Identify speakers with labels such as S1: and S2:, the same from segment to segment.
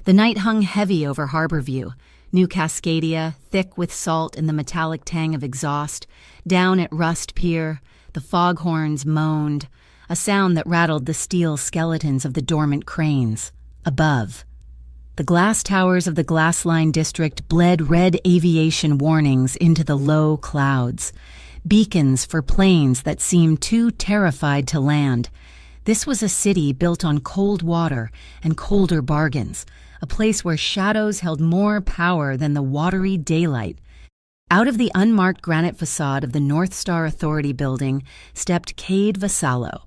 S1: The night hung heavy over Harborview, New Cascadia, thick with salt and the metallic tang of exhaust. Down at Rust Pier, the foghorns moaned, a sound that rattled the steel skeletons of the dormant cranes. Above, the glass towers of the Glass Line district bled red aviation warnings into the low clouds, beacons for planes that seemed too terrified to land. This was a city built on cold water and colder bargains, a place where shadows held more power than the watery daylight. Out of the unmarked granite facade of the North Star Authority building stepped Cade Vassallo.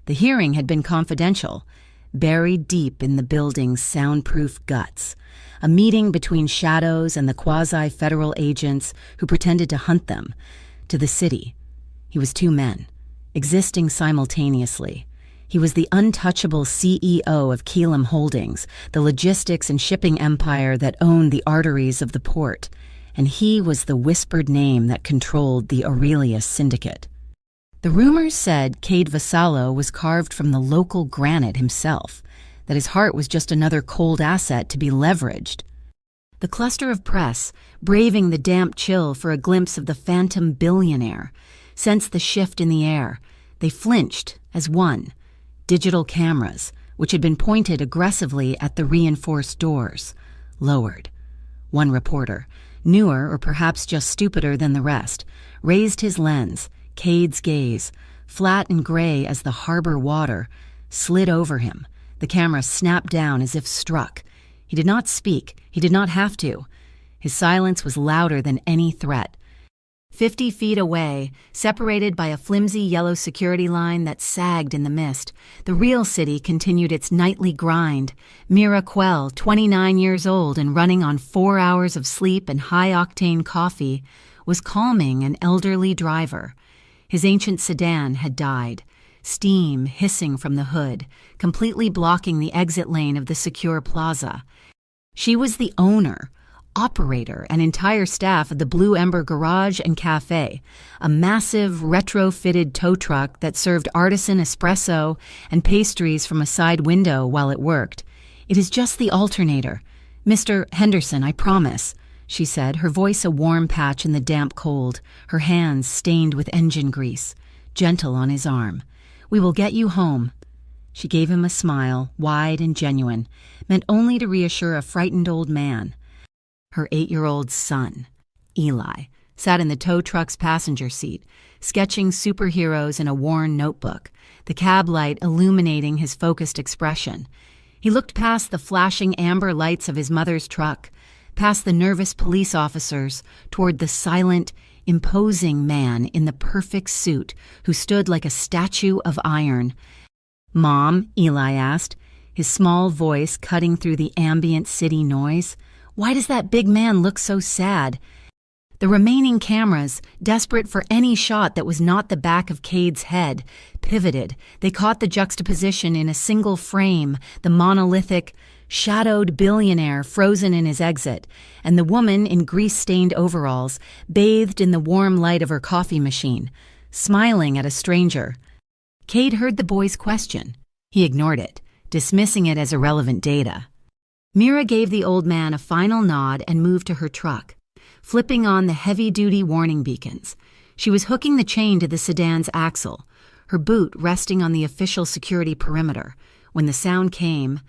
S1: The hearing had been confidential, buried deep in the building's soundproof guts, a meeting between shadows and the quasi-federal agents who pretended to hunt them. To the city, he was two men, existing simultaneously. He was the untouchable CEO of Keelam Holdings, the logistics and shipping empire that owned the arteries of the port, and he was the whispered name that controlled the Aurelius Syndicate. The rumors said Cade Vassallo was carved from the local granite himself, that his heart was just another cold asset to be leveraged. The cluster of press, braving the damp chill for a glimpse of the phantom billionaire, sensed the shift in the air. They flinched as one. Digital cameras, which had been pointed aggressively at the reinforced doors, lowered. One reporter, newer or perhaps just stupider than the rest, raised his lens. Cade's gaze, flat and gray as the harbor water, slid over him. The camera snapped down as if struck. He did not speak. He did not have to. His silence was louder than any threat. 50 feet away, separated by a flimsy yellow security line that sagged in the mist, the real city continued its nightly grind. Mira Quell, 29 years old and running on 4 hours of sleep and high-octane coffee, was calming an elderly driver. His ancient sedan had died, steam hissing from the hood, completely blocking the exit lane of the secure plaza. She was the owner, operator, and entire staff of the Blue Ember Garage and Cafe, a massive retro-fitted tow truck that served artisan espresso and pastries from a side window while it worked. "It is just the alternator. Mr. Henderson, I promise," she said, her voice a warm patch in the damp cold, her hands stained with engine grease, gentle on his arm. "We will get you home." She gave him a smile, wide and genuine, meant only to reassure a frightened old man. Her 8-year-old son, Eli, sat in the tow truck's passenger seat, sketching superheroes in a worn notebook, the cab light illuminating his focused expression. He looked past the flashing amber lights of his mother's truck, past the nervous police officers, toward the silent, imposing man in the perfect suit who stood like a statue of iron. "Mom," Eli asked, his small voice cutting through the ambient city noise, "why does that big man look so sad?" The remaining cameras, desperate for any shot that was not the back of Cade's head, pivoted. They caught the juxtaposition in a single frame, the monolithic, shadowed billionaire frozen in his exit, and the woman in grease-stained overalls, bathed in the warm light of her coffee machine, smiling at a stranger. Cade heard the boy's question. He ignored it, dismissing it as irrelevant data. Mira gave the old man a final nod and moved to her truck, flipping on the heavy-duty warning beacons. She was hooking the chain to the sedan's axle, her boot resting on the official security perimeter. When the sound came,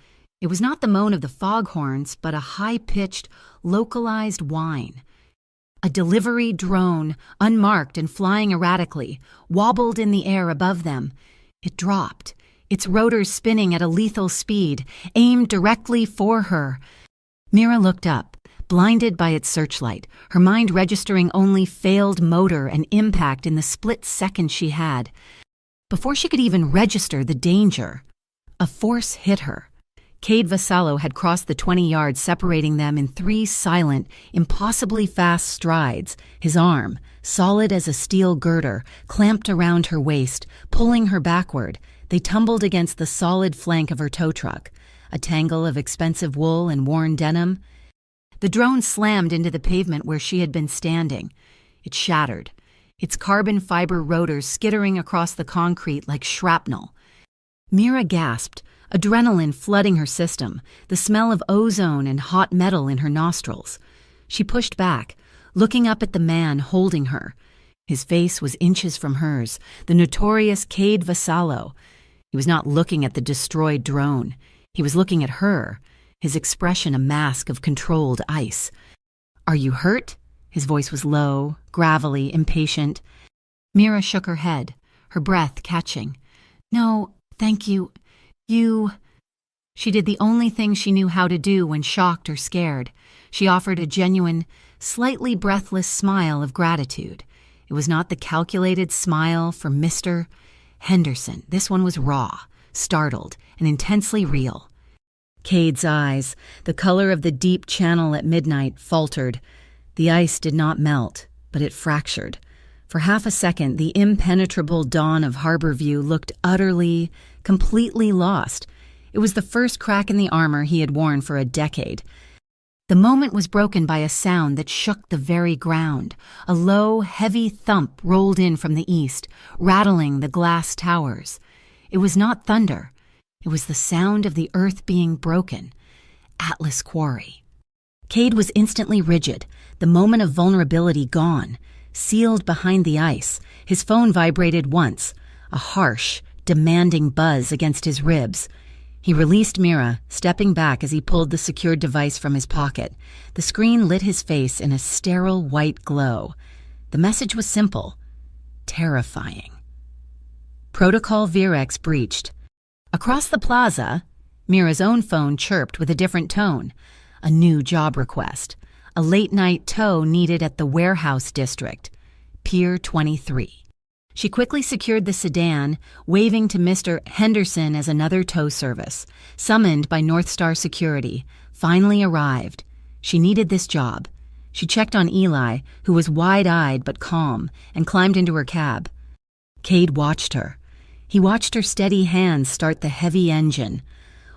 S1: it was not the moan of the foghorns, but a high-pitched, localized whine. A delivery drone, unmarked and flying erratically, wobbled in the air above them. It dropped, its rotors spinning at a lethal speed, aimed directly for her. Mira looked up, blinded by its searchlight, her mind registering only failed motor and impact in the split second she had. Before she could even register the danger, a force hit her. Cade Vassallo had crossed the 20 yards separating them in 3 silent, impossibly fast strides, his arm, solid as a steel girder, clamped around her waist, pulling her backward. They tumbled against the solid flank of her tow truck, a tangle of expensive wool and worn denim. The drone slammed into the pavement where she had been standing. It shattered, its carbon fiber rotors skittering across the concrete like shrapnel. Mira gasped, adrenaline flooding her system, the smell of ozone and hot metal in her nostrils. She pushed back, looking up at the man holding her. His face was inches from hers, the notorious Cade Vassallo. He was not looking at the destroyed drone. He was looking at her, his expression a mask of controlled ice. "Are you hurt?" His voice was low, gravelly, impatient. Mira shook her head, her breath catching. "No, thank you. She did the only thing she knew how to do when shocked or scared. She offered a genuine, slightly breathless smile of gratitude. It was not the calculated smile for Mr. Henderson. This one was raw, startled, and intensely real. Cade's eyes, the color of the deep channel at midnight, faltered. The ice did not melt, but it fractured. For half a second, the impenetrable dawn of Harborview looked utterly, completely lost. It was the first crack in the armor he had worn for a decade. The moment was broken by a sound that shook the very ground. A low, heavy thump rolled in from the east, rattling the glass towers. It was not thunder. It was the sound of the earth being broken. Atlas Quarry. Cade was instantly rigid, the moment of vulnerability gone. Sealed behind the ice, his phone vibrated once, a harsh, demanding buzz against his ribs. He released Mira, stepping back as he pulled the secured device from his pocket. The screen lit his face in a sterile white glow. The message was simple, terrifying. Protocol Virex breached. Across the plaza, Mira's own phone chirped with a different tone. A new job request. A late-night tow needed at the warehouse district, Pier 23. She quickly secured the sedan, waving to Mr. Henderson as another tow service, summoned by North Star Security, finally arrived. She needed this job. She checked on Eli, who was wide-eyed but calm, and climbed into her cab. Cade watched her. He watched her steady hands start the heavy engine,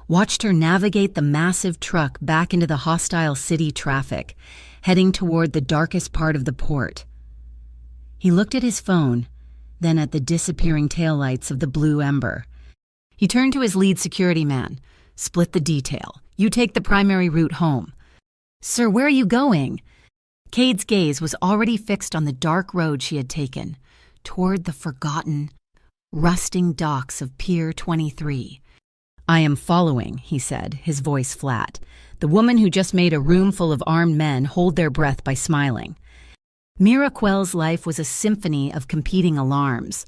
S1: watched her navigate the massive truck back into the hostile city traffic, heading toward the darkest part of the port. He looked at his phone, then at the disappearing taillights of the Blue Ember. He turned to his lead security man. "Split the detail. You take the primary route home." "Sir, where are you going?" Cade's gaze was already fixed on the dark road she had taken, toward the forgotten, rusting docks of Pier 23. "I am following," he said, his voice flat. The woman who just made a room full of armed men hold their breath by smiling. Mira Quell's life was a symphony of competing alarms.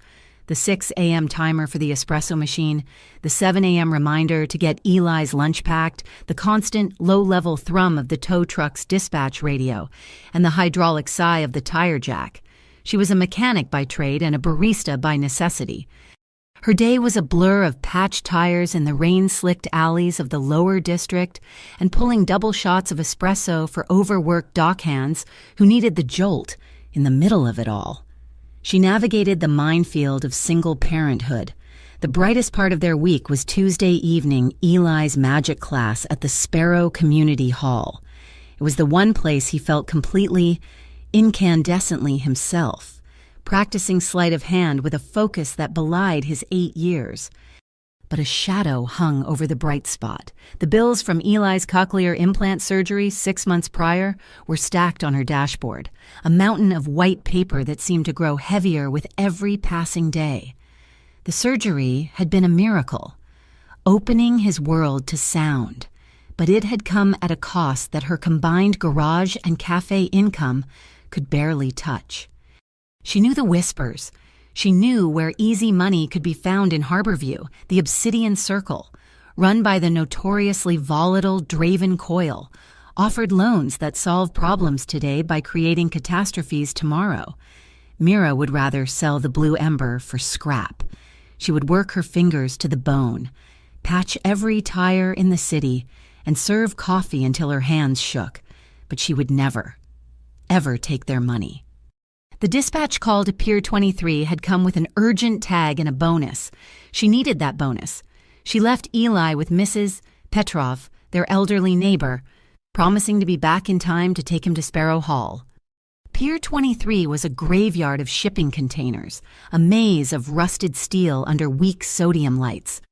S1: The 6 a.m. timer for the espresso machine, the 7 a.m. reminder to get Eli's lunch packed, the constant low-level thrum of the tow truck's dispatch radio, and the hydraulic sigh of the tire jack. She was a mechanic by trade and a barista by necessity. Her day was a blur of patched tires in the rain-slicked alleys of the lower district and pulling double shots of espresso for overworked dockhands who needed the jolt in the middle of it all. She navigated the minefield of single parenthood. The brightest part of their week was Tuesday evening Eli's magic class at the Sparrow Community Hall. It was the one place he felt completely, incandescently himself, practicing sleight of hand with a focus that belied his 8 years. But a shadow hung over the bright spot. The bills from Eli's cochlear implant surgery 6 months prior were stacked on her dashboard, a mountain of white paper that seemed to grow heavier with every passing day. The surgery had been a miracle, opening his world to sound, but it had come at a cost that her combined garage and cafe income could barely touch. She knew the whispers. She knew where easy money could be found in Harborview, the Obsidian Circle, run by the notoriously volatile Draven Coil, offered loans that solve problems today by creating catastrophes tomorrow. Mira would rather sell the Blue Ember for scrap. She would work her fingers to the bone, patch every tire in the city, and serve coffee until her hands shook, but she would never, ever take their money. The dispatch call to Pier 23 had come with an urgent tag and a bonus. She needed that bonus. She left Eli with Mrs. Petrov, their elderly neighbor, promising to be back in time to take him to Sparrow Hall. Pier 23 was a graveyard of shipping containers, a maze of rusted steel under weak sodium lights.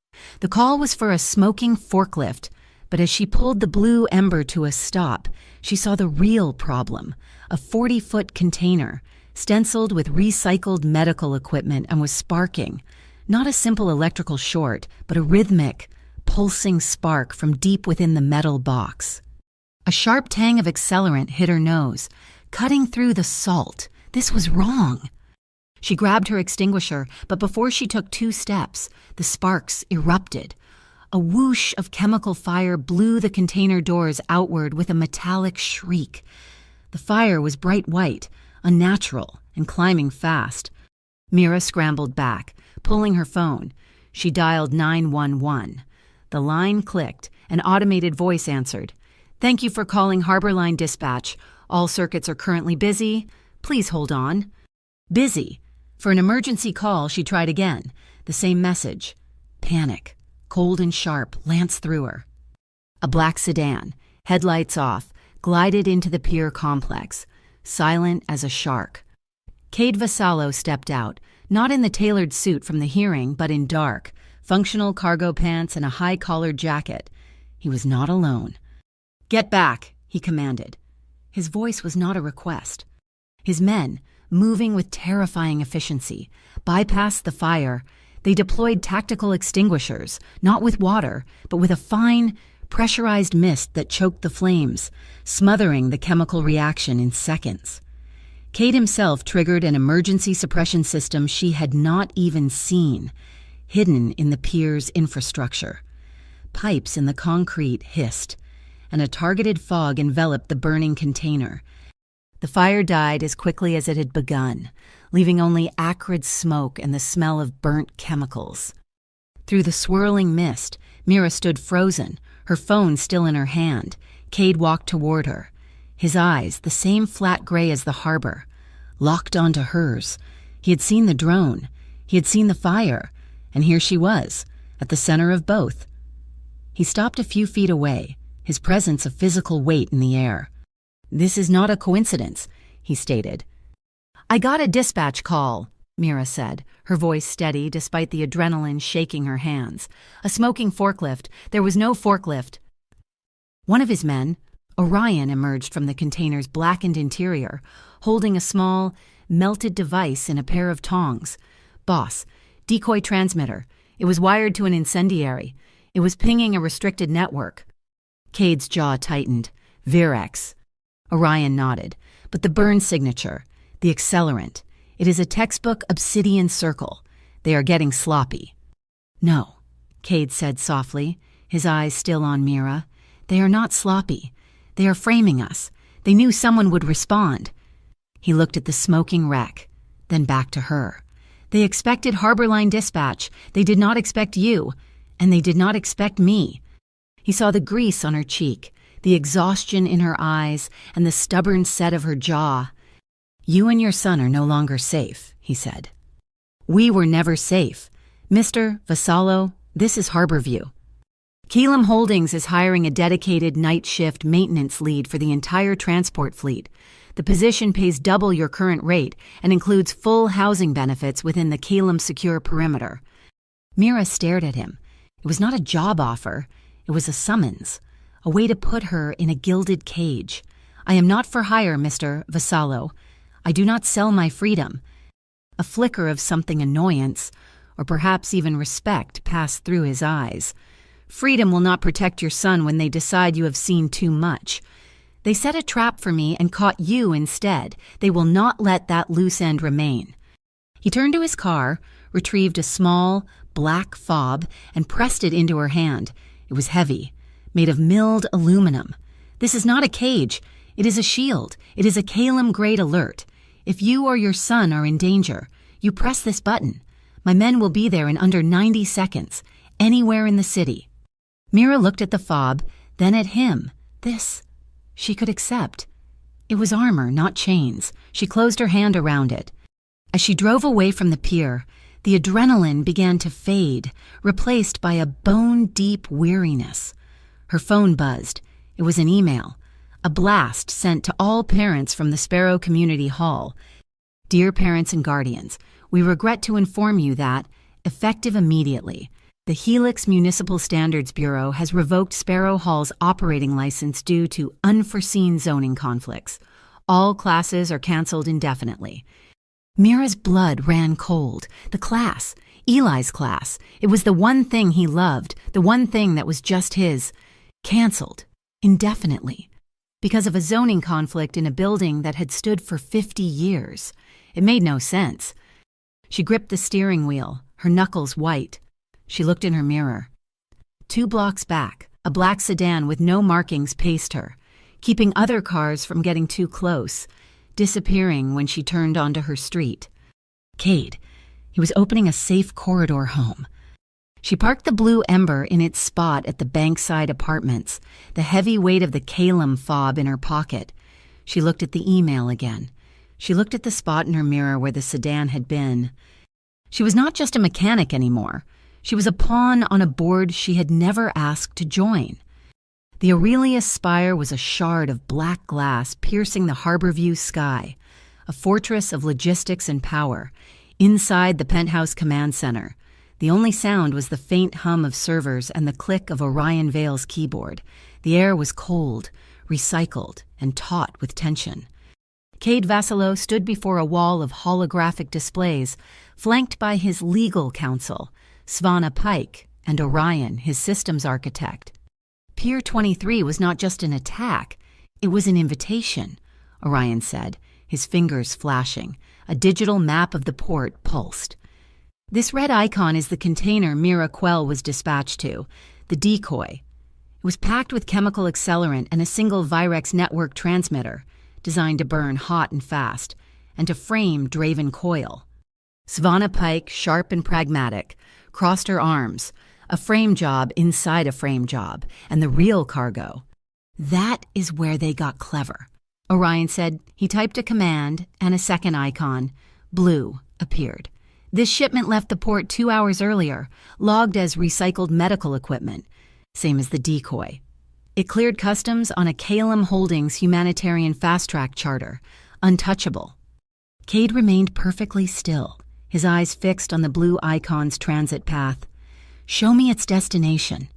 S1: The call was for a smoking forklift, but as she pulled the blue ember to a stop, she saw the real problem, a 40-foot container, stenciled with recycled medical equipment and was sparking. Not a simple electrical short, but a rhythmic, pulsing spark from deep within the metal box. A sharp tang of accelerant hit her nose, cutting through the salt. This was wrong. She grabbed her extinguisher, but before she took 2 steps, the sparks erupted. A whoosh of chemical fire blew the container doors outward with a metallic shriek. The fire was bright white, unnatural, and climbing fast. Mira scrambled back, pulling her phone. She dialed 911. The line clicked. An automated voice answered. "Thank you for calling Harborline Dispatch. All circuits are currently busy. Please hold on." Busy. For an emergency call, she tried again. The same message. Panic. Cold and sharp, lanced through her. A black sedan, headlights off, glided into the pier complex, silent as a shark. Cade Vassallo stepped out, not in the tailored suit from the hearing, but in dark, functional cargo pants and a high-collared jacket. He was not alone. "Get back," he commanded. His voice was not a request. His men, moving with terrifying efficiency, bypassed the fire. They deployed tactical extinguishers, not with water, but with a fine, pressurized mist that choked the flames, smothering the chemical reaction in seconds. Cade himself triggered an emergency suppression system she had not even seen, hidden in the pier's infrastructure. Pipes in the concrete hissed, and a targeted fog enveloped the burning container. The fire died as quickly as it had begun, leaving only acrid smoke and the smell of burnt chemicals. Through the swirling mist, Mira stood frozen, her phone still in her hand. Cade walked toward her. His eyes, the same flat gray as the harbor, locked onto hers. He had seen the drone. He had seen the fire. And here she was, at the center of both. He stopped a few feet away, his presence a physical weight in the air. "This is not a coincidence," he stated. "I got a dispatch call," Mira said, her voice steady despite the adrenaline shaking her hands. "A smoking forklift. There was no forklift." One of his men, Orion, emerged from the container's blackened interior, holding a small, melted device in a pair of tongs. "Boss, decoy transmitter. It was wired to an incendiary. It was pinging a restricted network." Cade's jaw tightened. "Virex." Orion nodded. "But the burn signature, the accelerant, it is a textbook obsidian circle. They are getting sloppy." "No," Cade said softly, his eyes still on Mira. "They are not sloppy. They are framing us. They knew someone would respond." He looked at the smoking wreck, then back to her. "They expected Harborline Dispatch. They did not expect you, and they did not expect me." He saw the grease on her cheek, the exhaustion in her eyes, and the stubborn set of her jaw. "You and your son are no longer safe," he said. "We were never safe. Mr. Vassallo, this is Harborview. Keelam Holdings is hiring a dedicated night shift maintenance lead for the entire transport fleet. The position pays double your current rate and includes full housing benefits within the Keelam secure perimeter." Mira stared at him. It was not a job offer. It was a summons, a way to put her in a gilded cage. "I am not for hire, Mr. Vassallo. I do not sell my freedom." A flicker of something annoyance, or perhaps even respect, passed through his eyes. "Freedom will not protect your son when they decide you have seen too much. They set a trap for me and caught you instead. They will not let that loose end remain." He turned to his car, retrieved a small, black fob, and pressed it into her hand. It was heavy, made of milled aluminum. "This is not a cage. It is a shield. It is a Keelam-grade alert. If you or your son are in danger, you press this button. My men will be there in under 90 seconds, anywhere in the city." Mira looked at the fob, then at him. This she could accept. It was armor, not chains. She closed her hand around it. As she drove away from the pier, the adrenaline began to fade, replaced by a bone-deep weariness. Her phone buzzed. It was an email, a blast sent to all parents from the Sparrow Community Hall. "Dear parents and guardians, we regret to inform you that, effective immediately, The Helix Municipal Standards Bureau has revoked Sparrow Hall's operating license due to unforeseen zoning conflicts. All classes are canceled indefinitely. Mira's blood ran cold. The class, Eli's class, it was the one thing he loved, the one thing that was just his, canceled indefinitely because of a zoning conflict in a building that had stood for 50 years. It made no sense. She gripped the steering wheel, her knuckles white. She looked in her mirror. 2 blocks back, a black sedan with no markings paced her, keeping other cars from getting too close, disappearing when she turned onto her street. Cade. He was opening a safe corridor home. She parked the blue Ember in its spot at the Bankside Apartments, the heavy weight of the Calum fob in her pocket. She looked at the email again. She looked at the spot in her mirror where the sedan had been. She was not just a mechanic anymore. She was a pawn on a board she had never asked to join. The Aurelius Spire was a shard of black glass piercing the Harborview sky, a fortress of logistics and power. Inside the penthouse command center, the only sound was the faint hum of servers and the click of Orion Vale's keyboard. The air was cold, recycled, and taut with tension. Cade Vassallo stood before a wall of holographic displays, flanked by his legal counsel, Svana Pike, and Orion, his systems architect. Pier 23 was not just an attack, it was an invitation, Orion said, his fingers flashing. A digital map of the port pulsed. This red icon is the container Mira Quell was dispatched to, the decoy. It was packed with chemical accelerant and a single Virex network transmitter, designed to burn hot and fast, and to frame Draven Coil. Svana Pike, sharp and pragmatic, crossed her arms, a frame job inside a frame job, and the real cargo. That is where they got clever. Orion said. He typed a command, and a second icon, blue, appeared. This shipment left the port 2 hours earlier, logged as recycled medical equipment, same as the decoy. It cleared customs on a Calum Holdings humanitarian fast-track charter, untouchable. Cade remained perfectly still, his eyes fixed on the blue icon's transit path. Show me its destination.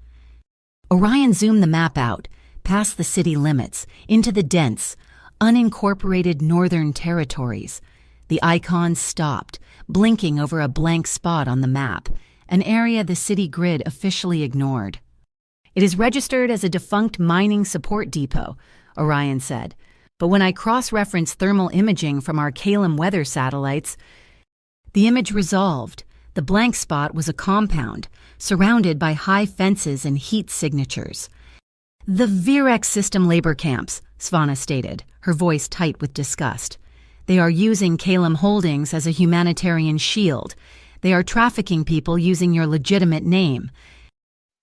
S1: Orion zoomed the map out, past the city limits, into the dense, unincorporated northern territories. The icon stopped, blinking over a blank spot on the map, an area the city grid officially ignored. It is registered as a defunct mining support depot, Orion said, but when I cross-reference thermal imaging from our Calum weather satellites, the image resolved. The blank spot was a compound, surrounded by high fences and heat signatures. The Virex system labor camps, Svana stated, her voice tight with disgust. They are using Calum Holdings as a humanitarian shield. They are trafficking people using your legitimate name.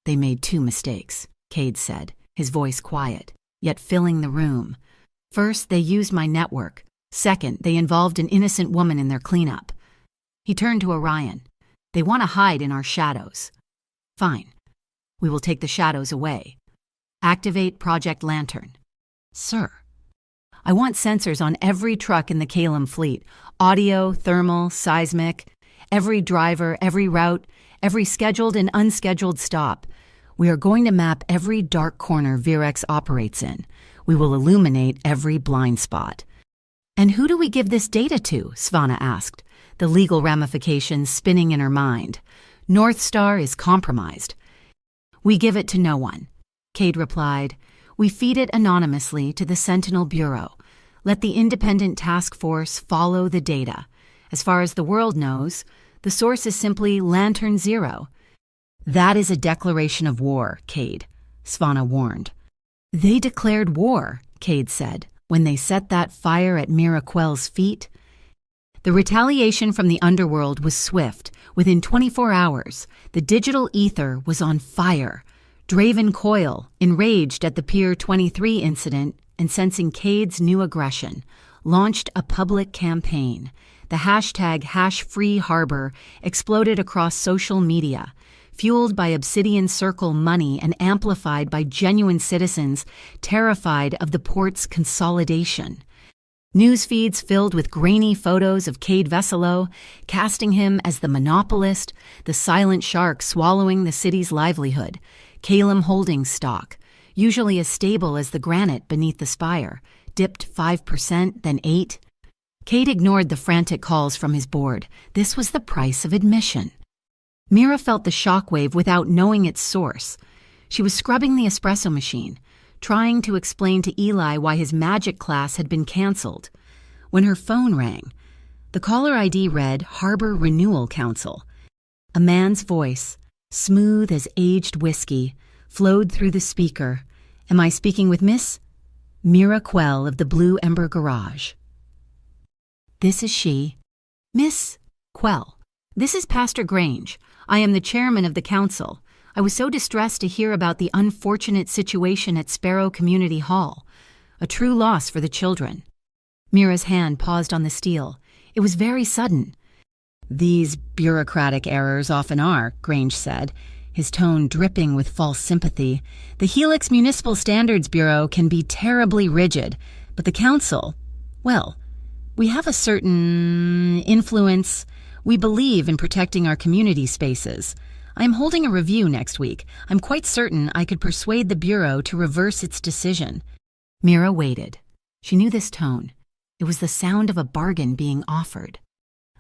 S1: They made 2 mistakes, Cade said, his voice quiet, yet filling the room. First, they used my network. Second, they involved an innocent woman in their cleanup. He turned to Orion. They want to hide in our shadows. Fine. We will take the shadows away. Activate Project Lantern. Sir. I want sensors on every truck in the Calum fleet. Audio, thermal, seismic. Every driver, every route, every scheduled and unscheduled stop. We are going to map every dark corner Virex operates in. We will illuminate every blind spot. And who do we give this data to? Svana asked, the legal ramifications spinning in her mind. North Star is compromised. We give it to no one. Cade replied. We feed it anonymously to the Sentinel Bureau. Let the independent task force follow the data. As far as the world knows, the source is simply Lantern Zero. That is a declaration of war, Cade, Svana warned. They declared war, Cade said, when they set that fire at Mira Quell's feet. The retaliation from the underworld was swift. Within 24 hours, the digital ether was on fire. Draven Coil, enraged at the Pier 23 incident and sensing Cade's new aggression, launched a public campaign. The hashtag #HashFreeHarbor exploded across social media, fueled by Obsidian Circle money and amplified by genuine citizens terrified of the port's consolidation. News feeds filled with grainy photos of Cade Veselo, casting him as the monopolist, the silent shark swallowing the city's livelihood, Calum holding stock, usually as stable as the granite beneath the spire, dipped 5%, then 8%. Cade ignored the frantic calls from his board. This was the price of admission. Mira felt the shockwave without knowing its source. She was scrubbing the espresso machine, trying to explain to Eli why his magic class had been canceled. When her phone rang, the caller ID read Harbor Renewal Council. A man's voice, smooth as aged whiskey, flowed through the speaker. Am I speaking with Miss Mira Quell of the Blue Ember Garage? This is she. Miss Quell, this is Pastor Grange. I am the chairman of the council. I was so distressed to hear about the unfortunate situation at Sparrow Community Hall. A true loss for the children. Mira's hand paused on the steel. It was very sudden. These bureaucratic errors often are, Grange said, his tone dripping with false sympathy. The Helix Municipal Standards Bureau can be terribly rigid, but the council, well, we have a certain influence. We believe in protecting our community spaces. I am holding a review next week. I'm quite certain I could persuade the Bureau to reverse its decision. Mira waited. She knew this tone. It was the sound of a bargain being offered.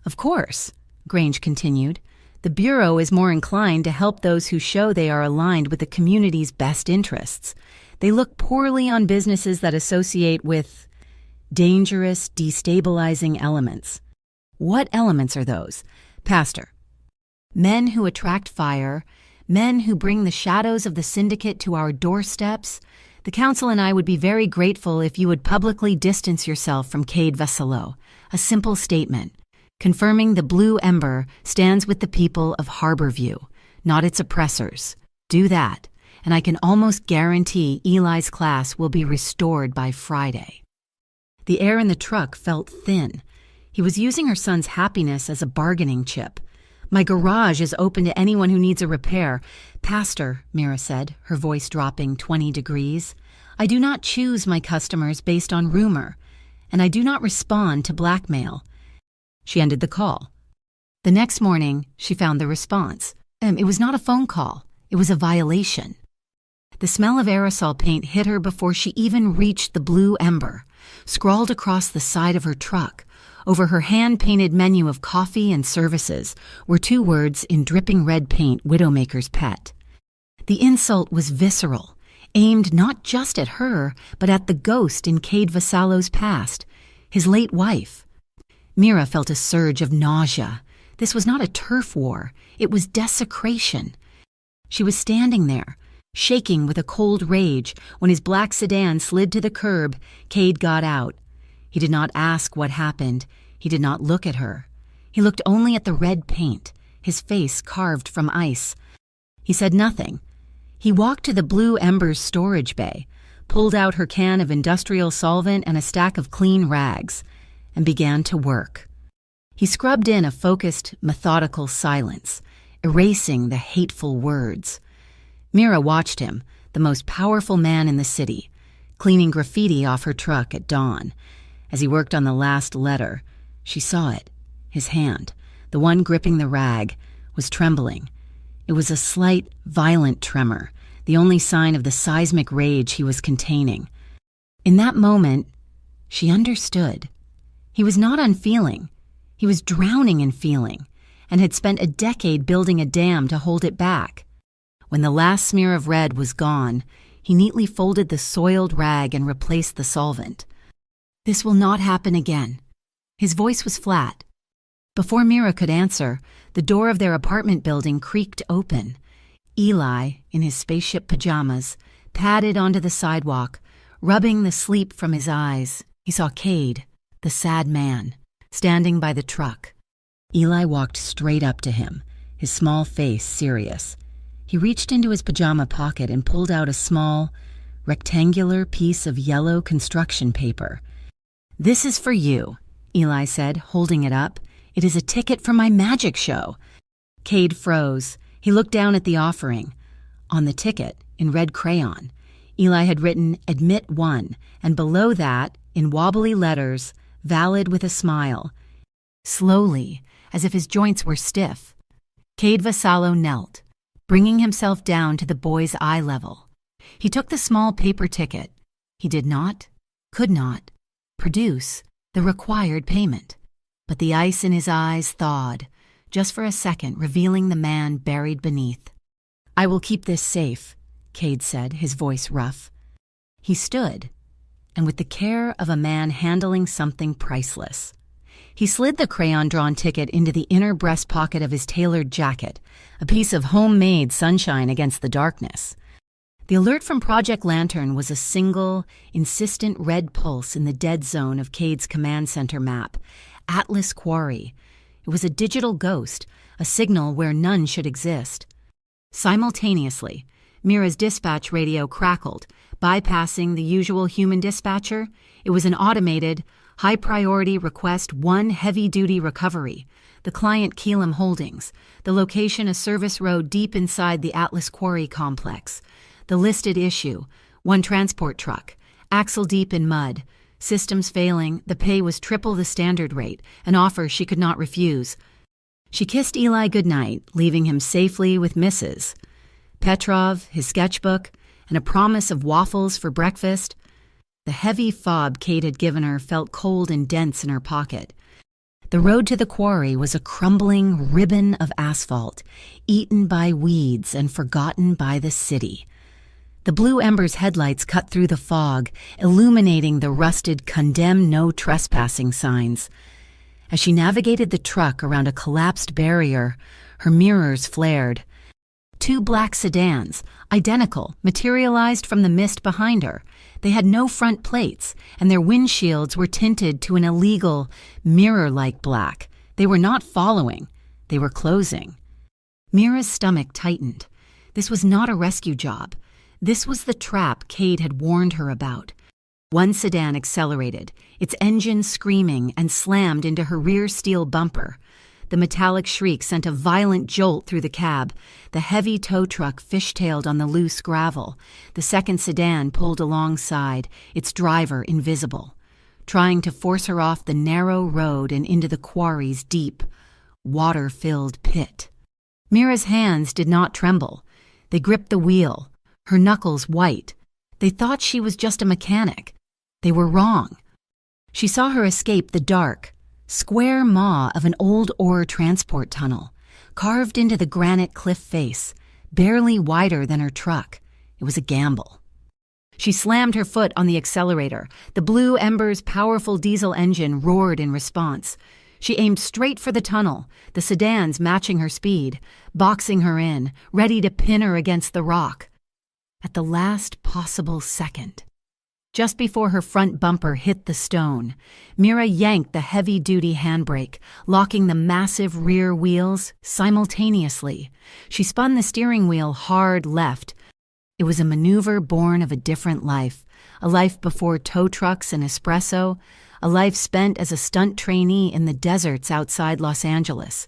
S1: Of course, Grange continued, the Bureau is more inclined to help those who show they are aligned with the community's best interests. They look poorly on businesses that associate with dangerous, destabilizing elements. What elements are those? Pastor. Men who attract fire, men who bring the shadows of the syndicate to our doorsteps. The council and I would be very grateful if you would publicly distance yourself from Cade Veselo. A simple statement, confirming the Blue Ember stands with the people of Harborview, not its oppressors. Do that, and I can almost guarantee Eli's class will be restored by Friday. The air in the truck felt thin. He was using her son's happiness as a bargaining chip. My garage is open to anyone who needs a repair. Pastor, Mira said, her voice dropping 20 degrees. I do not choose my customers based on rumor, and I do not respond to blackmail. She ended the call. The next morning, she found the response. It was not a phone call. It was a violation. The smell of aerosol paint hit her before she even reached the Blue Ember, scrawled across the side of her truck. Over her hand-painted menu of coffee and services were 2 words in dripping red paint, Widowmaker's Pet. The insult was visceral, aimed not just at her, but at the ghost in Cade Veselo's past, his late wife. Mira felt a surge of nausea. This was not a turf war. It was desecration. She was standing there, shaking with a cold rage, when his black sedan slid to the curb. Cade got out. He did not ask what happened. He did not look at her. He looked only at the red paint, his face carved from ice. He said nothing. He walked to the Blue Ember's storage bay, pulled out her can of industrial solvent and a stack of clean rags, and began to work. He scrubbed in a focused, methodical silence, erasing the hateful words. Mira watched him, the most powerful man in the city, cleaning graffiti off her truck at dawn. As he worked on the last letter, she saw it. His hand, the one gripping the rag, was trembling. It was a slight, violent tremor, the only sign of the seismic rage he was containing. In that moment, she understood. He was not unfeeling. He was drowning in feeling, and had spent a decade building a dam to hold it back. When the last smear of red was gone, he neatly folded the soiled rag and replaced the solvent. This will not happen again. His voice was flat. Before Mira could answer, the door of their apartment building creaked open. Eli, in his spaceship pajamas, padded onto the sidewalk, rubbing the sleep from his eyes. He saw Cade, the sad man, standing by the truck. Eli walked straight up to him, his small face serious. He reached into his pajama pocket and pulled out a small, rectangular piece of yellow construction paper. This is for you, Eli said, holding it up. It is a ticket for my magic show. Cade froze. He looked down at the offering. On the ticket, in red crayon, Eli had written Admit 1, and below that, in wobbly letters, valid with a smile. Slowly, as if his joints were stiff, Cade Vassallo knelt, bringing himself down to the boy's eye level. He took the small paper ticket. He did not, could not, produce the required payment. But the ice in his eyes thawed, just for a second, revealing the man buried beneath. "I will keep this safe," Cade said, his voice rough. He stood, and with the care of a man handling something priceless, he slid the crayon-drawn ticket into the inner breast pocket of his tailored jacket, a piece of homemade sunshine against the darkness. The alert from Project Lantern was a single, insistent red pulse in the dead zone of Cade's command center map, Atlas Quarry. It was a digital ghost, a signal where none should exist. Simultaneously, Mira's dispatch radio crackled, bypassing the usual human dispatcher. It was an automated, high-priority request, one heavy-duty recovery. The client Keelam Holdings, the location a service road deep inside the Atlas Quarry complex. The listed issue, one transport truck, axle deep in mud. Systems failing, the pay was triple the standard rate, an offer she could not refuse. She kissed Eli goodnight, leaving him safely with Mrs. Petrov, his sketchbook, and a promise of waffles for breakfast. The heavy fob Cade had given her felt cold and dense in her pocket. The road to the quarry was a crumbling ribbon of asphalt, eaten by weeds and forgotten by the city. The blue ember's headlights cut through the fog, illuminating the rusted "Condemn No Trespassing" signs. As she navigated the truck around a collapsed barrier, her mirrors flared. Two black sedans, identical, materialized from the mist behind her. They had no front plates, and their windshields were tinted to an illegal, mirror-like black. They were not following. They were closing. Mira's stomach tightened. This was not a rescue job. This was the trap Cade had warned her about. One sedan accelerated, its engine screaming, and slammed into her rear steel bumper. The metallic shriek sent a violent jolt through the cab. The heavy tow truck fishtailed on the loose gravel. The second sedan pulled alongside, its driver invisible, trying to force her off the narrow road and into the quarry's deep, water-filled pit. Mira's hands did not tremble. They gripped the wheel, her knuckles white. They thought she was just a mechanic. They were wrong. She saw her escape the dark, square maw of an old ore transport tunnel, carved into the granite cliff face, barely wider than her truck. It was a gamble. She slammed her foot on the accelerator. The blue ember's powerful diesel engine roared in response. She aimed straight for the tunnel, the sedans matching her speed, boxing her in, ready to pin her against the rock. At the last possible second, just before her front bumper hit the stone, Mira yanked the heavy-duty handbrake, locking the massive rear wheels simultaneously. She spun the steering wheel hard left. It was a maneuver born of a different life, a life before tow trucks and espresso, a life spent as a stunt trainee in the deserts outside Los Angeles.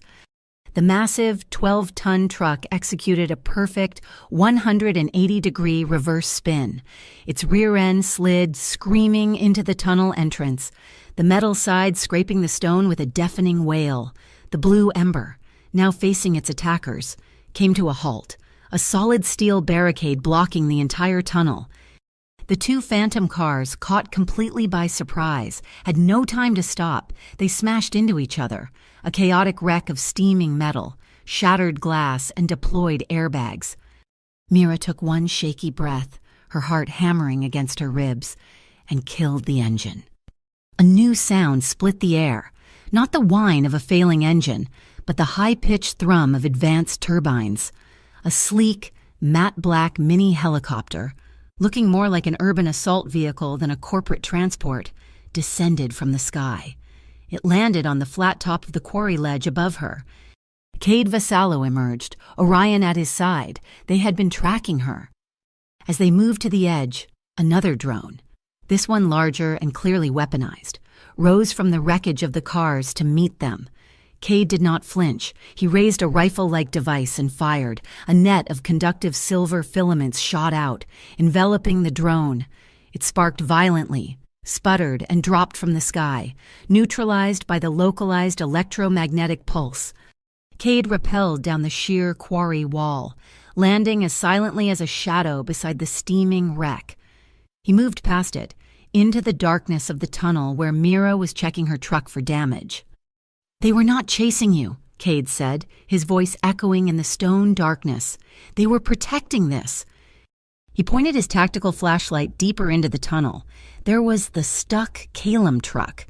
S1: The massive 12-ton truck executed a perfect 180-degree reverse spin. Its rear end slid, screaming into the tunnel entrance, the metal side scraping the stone with a deafening wail. The blue ember, now facing its attackers, came to a halt, a solid steel barricade blocking the entire tunnel. The two phantom cars, caught completely by surprise, had no time to stop. They smashed into each other, a chaotic wreck of steaming metal, shattered glass, and deployed airbags. Mira took one shaky breath, her heart hammering against her ribs, and killed the engine. A new sound split the air, not the whine of a failing engine, but the high-pitched thrum of advanced turbines. A sleek, matte-black mini helicopter, looking more like an urban assault vehicle than a corporate transport, descended from the sky. It landed on the flat top of the quarry ledge above her. Cade Vassallo emerged, Orion at his side. They had been tracking her. As they moved to the edge, another drone, this one larger and clearly weaponized, rose from the wreckage of the cars to meet them. Cade did not flinch. He raised a rifle-like device and fired. A net of conductive silver filaments shot out, enveloping the drone. It sparked violently, sputtered, and dropped from the sky, neutralized by the localized electromagnetic pulse. Cade rappelled down the sheer quarry wall, landing as silently as a shadow beside the steaming wreck. He moved past it, into the darkness of the tunnel where Mira was checking her truck for damage. "They were not chasing you," Cade said, his voice echoing in the stone darkness. "They were protecting this." He pointed his tactical flashlight deeper into the tunnel. There was the stuck Calum truck.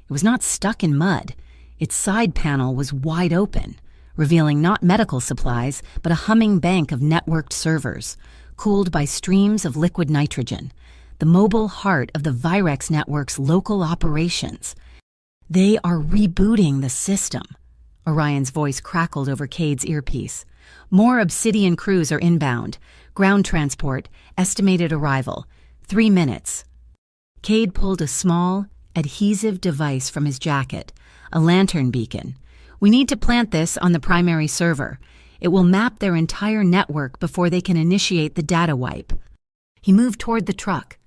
S1: It was not stuck in mud. Its side panel was wide open, revealing not medical supplies, but a humming bank of networked servers, cooled by streams of liquid nitrogen, the mobile heart of the Virex network's local operations. "They are rebooting the system." Orion's voice crackled over Cade's earpiece. "More Obsidian crews are inbound. Ground transport, estimated arrival, 3 minutes." Cade pulled a small, adhesive device from his jacket, a lantern beacon. "We need to plant this on the primary server. It will map their entire network before they can initiate the data wipe." He moved toward the truck.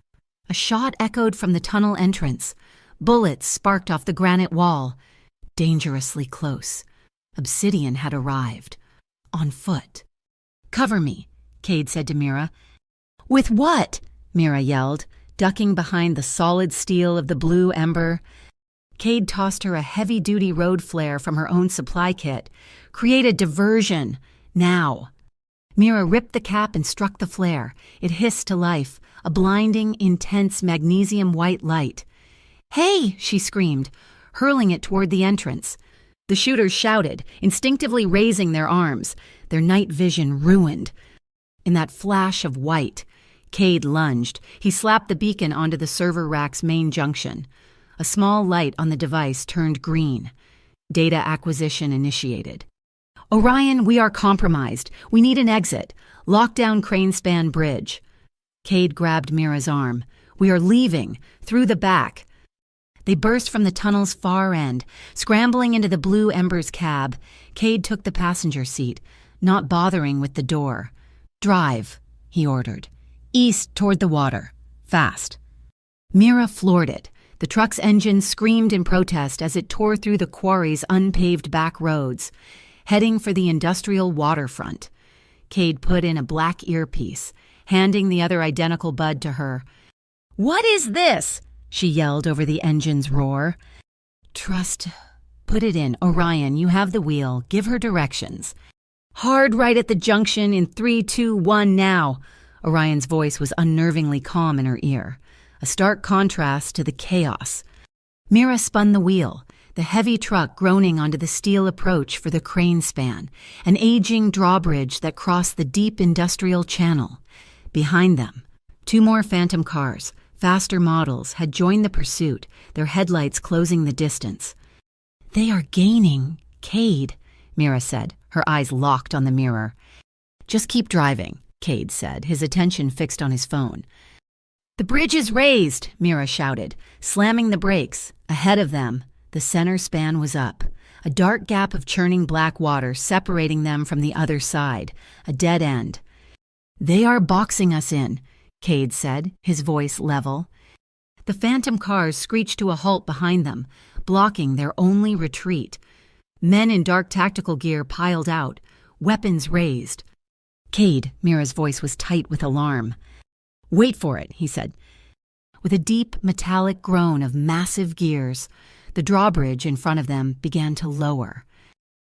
S1: A shot echoed from the tunnel entrance. Bullets sparked off the granite wall. Dangerously close. Obsidian had arrived. On foot. "Cover me," Cade said to Mira. "With what?" Mira yelled, ducking behind the solid steel of the blue ember. Cade tossed her a heavy-duty road flare from her own supply kit. "Create a diversion. Now." Mira ripped the cap and struck the flare. It hissed to life, a blinding, intense magnesium-white light. "Hey!" she screamed, hurling it toward the entrance. The shooters shouted, instinctively raising their arms, their night vision ruined. In that flash of white, Cade lunged. He slapped the beacon onto the server rack's main junction. A small light on the device turned green. Data acquisition initiated. "Orion, we are compromised. We need an exit. Lock down Cranespan Bridge." Cade grabbed Mira's arm. "We are leaving, through the back." They burst from the tunnel's far end, scrambling into the blue ember's cab. Cade took the passenger seat, not bothering with the door. "Drive," he ordered. "East toward the water. Fast." Mira floored it. The truck's engine screamed in protest as it tore through the quarry's unpaved back roads, heading for the industrial waterfront. Cade put in a black earpiece, handing the other identical bud to her. "What is this?" she yelled over the engine's roar. "Trust. Put it in. Orion, you have the wheel. Give her directions." "Hard right at the junction in 3, 2, 1 now." Orion's voice was unnervingly calm in her ear, a stark contrast to the chaos. Mira spun the wheel, the heavy truck groaning onto the steel approach for the crane span, an aging drawbridge that crossed the deep industrial channel. Behind them, 2 more Phantom cars, faster models, had joined the pursuit, their headlights closing the distance. "They are gaining, Cade," Mira said, her eyes locked on the mirror. "Just keep driving," Cade said, his attention fixed on his phone. "The bridge is raised," Mira shouted, slamming the brakes. Ahead of them, the center span was up, a dark gap of churning black water separating them from the other side, a dead end. "They are boxing us in," Cade said, his voice level. The Phantom cars screeched to a halt behind them, blocking their only retreat. Men in dark tactical gear piled out, weapons raised. "Cade," Mira's voice was tight with alarm. "Wait for it," he said. With a deep, metallic groan of massive gears, the drawbridge in front of them began to lower.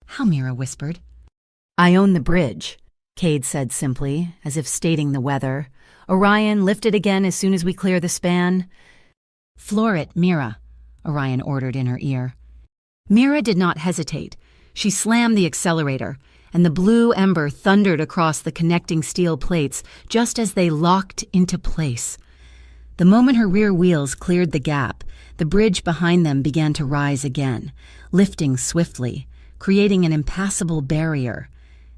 S1: "How?" Mira whispered. "I own the bridge," Cade said simply, as if stating the weather. "Orion, lift it again as soon as we clear the span." "Floor it, Mira," Orion ordered in her ear. Mira did not hesitate. She slammed the accelerator, and the blue ember thundered across the connecting steel plates just as they locked into place. The moment her rear wheels cleared the gap, the bridge behind them began to rise again, lifting swiftly, creating an impassable barrier.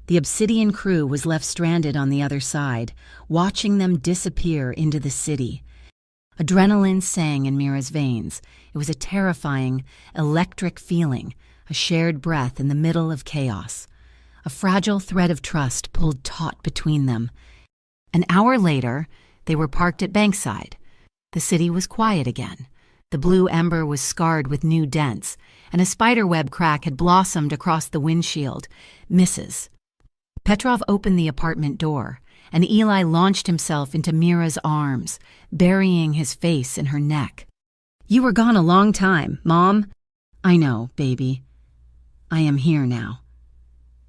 S1: The Obsidian crew was left stranded on the other side, watching them disappear into the city. Adrenaline sang in Mira's veins. It was a terrifying, electric feeling, a shared breath in the middle of chaos. A fragile thread of trust pulled taut between them. An hour later, they were parked at Bankside. The city was quiet again. The blue ember was scarred with new dents, and a spiderweb crack had blossomed across the windshield. Misses. Petrov opened the apartment door, and Eli launched himself into Mira's arms, burying his face in her neck. "You were gone a long time, Mom." "I know, baby. I am here now."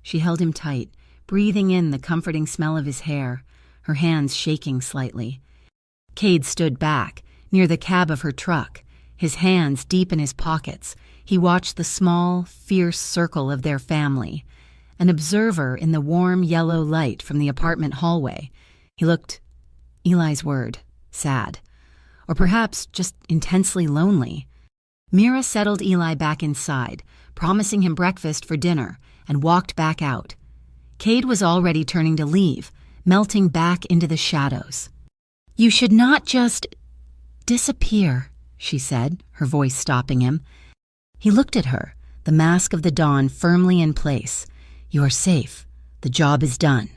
S1: She held him tight, breathing in the comforting smell of his hair, her hands shaking slightly. Cade stood back, near the cab of her truck, his hands deep in his pockets. He watched the small, fierce circle of their family, an observer in the warm yellow light from the apartment hallway. He looked, Eli's word, sad, or perhaps just intensely lonely. Mira settled Eli back inside, promising him breakfast for dinner, and walked back out. Cade was already turning to leave, melting back into the shadows. "You should not just disappear," she said, her voice stopping him. He looked at her, the mask of the dawn firmly in place. "You are safe. The job is done."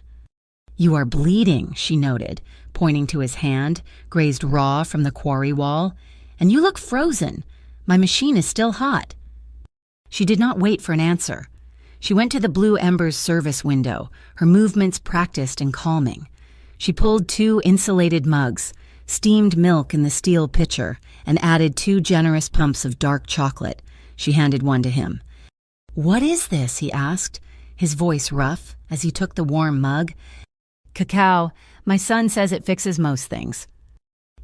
S1: "You are bleeding," she noted, pointing to his hand, grazed raw from the quarry wall. "And you look frozen. My machine is still hot." She did not wait for an answer. She went to the Blue Ember's service window, her movements practiced and calming. She pulled 2 insulated mugs, steamed milk in the steel pitcher, and added 2 generous pumps of dark chocolate. She handed one to him. "What is this?" he asked, his voice rough as he took the warm mug. "Cacao. My son says it fixes most things."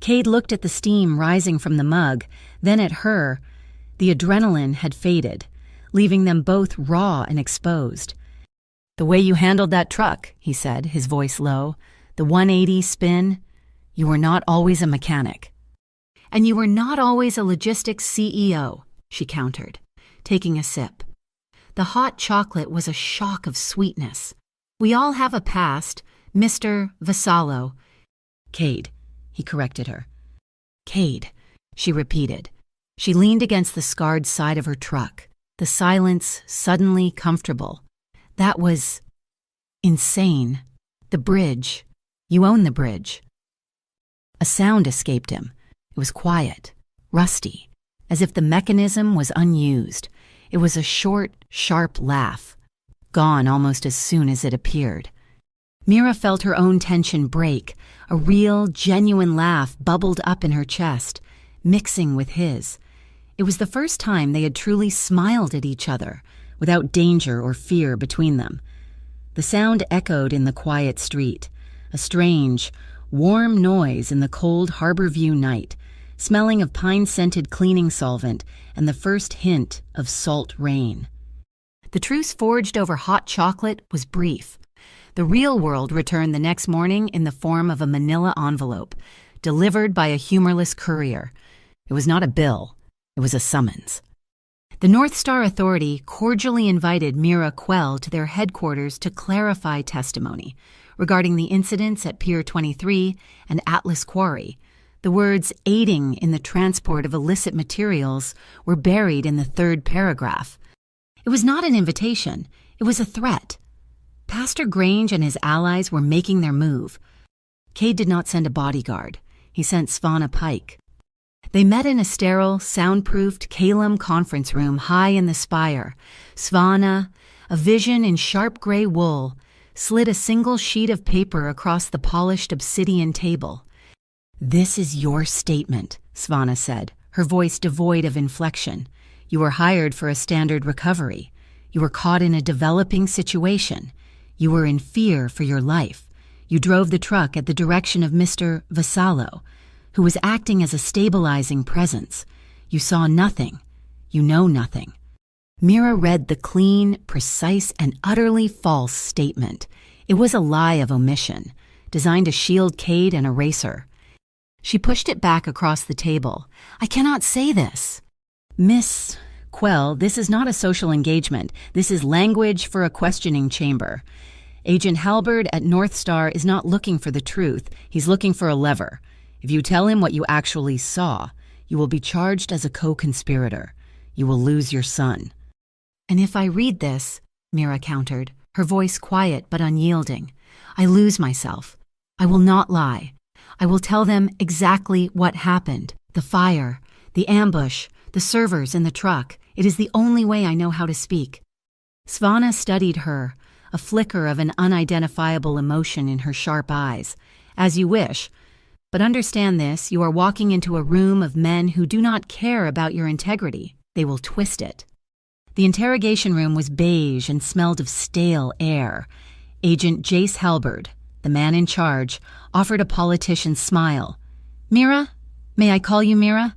S1: Cade looked at the steam rising from the mug, then at her. The adrenaline had faded, leaving them both raw and exposed. "The way you handled that truck," he said, his voice low, "the 180 spin, you were not always a mechanic." "And you were not always a logistics CEO," she countered, taking a sip. The hot chocolate was a shock of sweetness. "We all have a past, Mr. Vassallo." "Cade," he corrected her. "Cade," she repeated. She leaned against the scarred side of her truck, the silence suddenly comfortable. "That was insane. The bridge. You own the bridge." A sound escaped him. It was quiet, rusty, as if the mechanism was unused. It was a short, sharp laugh, gone almost as soon as it appeared. Mira felt her own tension break. A real, genuine laugh bubbled up in her chest, mixing with his. It was the first time they had truly smiled at each other, without danger or fear between them. The sound echoed in the quiet street, a strange, warm noise in the cold Harbor View night, smelling of pine-scented cleaning solvent and the first hint of salt rain. The truce forged over hot chocolate was brief. The real world returned the next morning in the form of a manila envelope, delivered by a humorless courier. It was not a bill. It was a summons. The North Star Authority cordially invited Mira Quell to their headquarters to clarify testimony regarding the incidents at Pier 23 and Atlas Quarry. The words aiding in the transport of illicit materials were buried in the 3rd paragraph. It was not an invitation. It was a threat. Pastor Grange and his allies were making their move. Cade did not send a bodyguard. He sent Svana Pike. They met in a sterile, soundproofed Kalem conference room high in the spire. Svana, a vision in sharp gray wool, slid a single sheet of paper across the polished obsidian table. "This is your statement," Svana said, her voice devoid of inflection. "You were hired for a standard recovery. You were caught in a developing situation. You were in fear for your life. You drove the truck at the direction of Mr. Vassallo, who was acting as a stabilizing presence. You saw nothing. You know nothing." Mira read the clean, precise, and utterly false statement. It was a lie of omission, designed to shield Cade and erase her. She pushed it back across the table. "I cannot say this." "Miss Quell, this is not a social engagement. This is language for a questioning chamber. Agent Halberd at North Star is not looking for the truth. He's looking for a lever. If you tell him what you actually saw, you will be charged as a co-conspirator. You will lose your son." "And if I read this," Mira countered, her voice quiet but unyielding, "I lose myself. I will not lie. I will tell them exactly what happened. The fire, The ambush, the servers in the truck. It is the only way I know how to speak." Svana studied her, a flicker of an unidentifiable emotion in her sharp eyes. "As you wish. But understand this, you are walking into a room of men who do not care about your integrity. They will twist it." The interrogation room was beige and smelled of stale air. Agent Jace Halberd, the man in charge, offered a politician's smile. "Mira? May I call you Mira?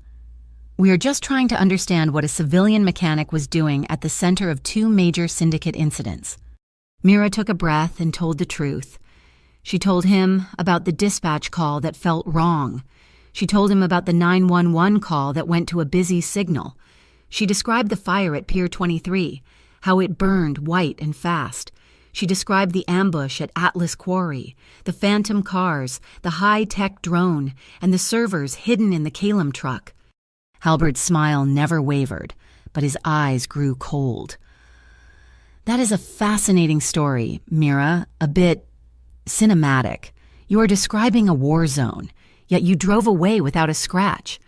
S1: We are just trying to understand what a civilian mechanic was doing at the center of 2 major syndicate incidents." Mira took a breath and told the truth. She told him about the dispatch call that felt wrong. She told him about the 911 call that went to a busy signal. She described the fire at Pier 23, how it burned white and fast. She described the ambush at Atlas Quarry, the phantom cars, the high-tech drone, and the servers hidden in the Calum truck. Halbert's smile never wavered, but his eyes grew cold. "That is a fascinating story, Mira, a bit cinematic. You are describing a war zone, yet you drove away without a scratch.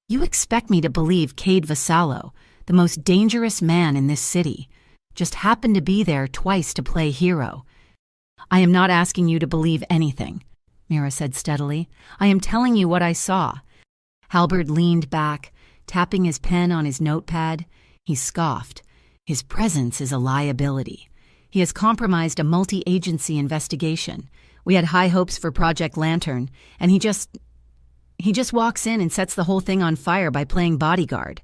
S1: You expect me to believe Cade Vassallo, the most dangerous man in this city, just happened to be there twice to play hero. I am not asking you to believe anything," Mira said steadily. "I am telling you what I saw." Halberd leaned back, tapping his pen on his notepad. He scoffed. "His presence is a liability. He has compromised a multi-agency investigation. We had high hopes for Project Lantern, and he just walks in and sets the whole thing on fire by playing bodyguard."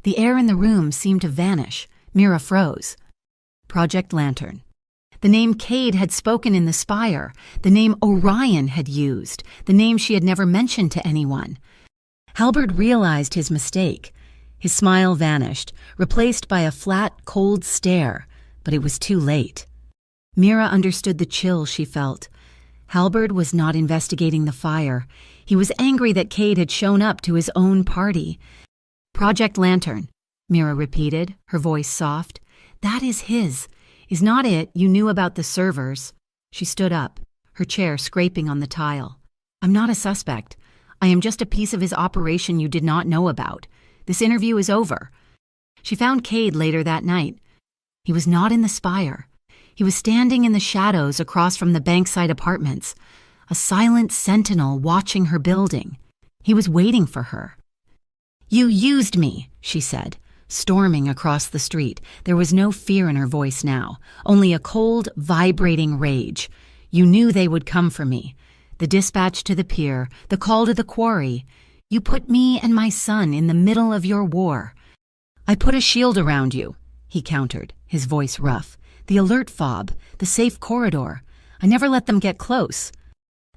S1: The air in the room seemed to vanish. Mira froze. Project Lantern. The name Cade had spoken in the spire, the name Orion had used, the name she had never mentioned to anyone. Halberd realized his mistake. His smile vanished, replaced by a flat, cold stare, but it was too late. Mira understood the chill she felt. Halberd was not investigating the fire. He was angry that Cade had shown up to his own party. "Project Lantern," Mira repeated, her voice soft. "That is his. Is not it you knew about the servers?" She stood up, her chair scraping on the tile. "I'm not a suspect. I am just a piece of his operation you did not know about. This interview is over." She found Cade later that night. He was not in the spire. He was standing in the shadows across from the Bankside apartments, a silent sentinel watching her building. He was waiting for her. "You used me," she said, storming across the street. There was no fear in her voice now, only a cold, vibrating rage. "You knew they would come for me. The dispatch to the pier, the call to the quarry. You put me and my son in the middle of your war." "I put a shield around you," he countered, his voice rough. "The alert fob, the safe corridor. I never let them get close."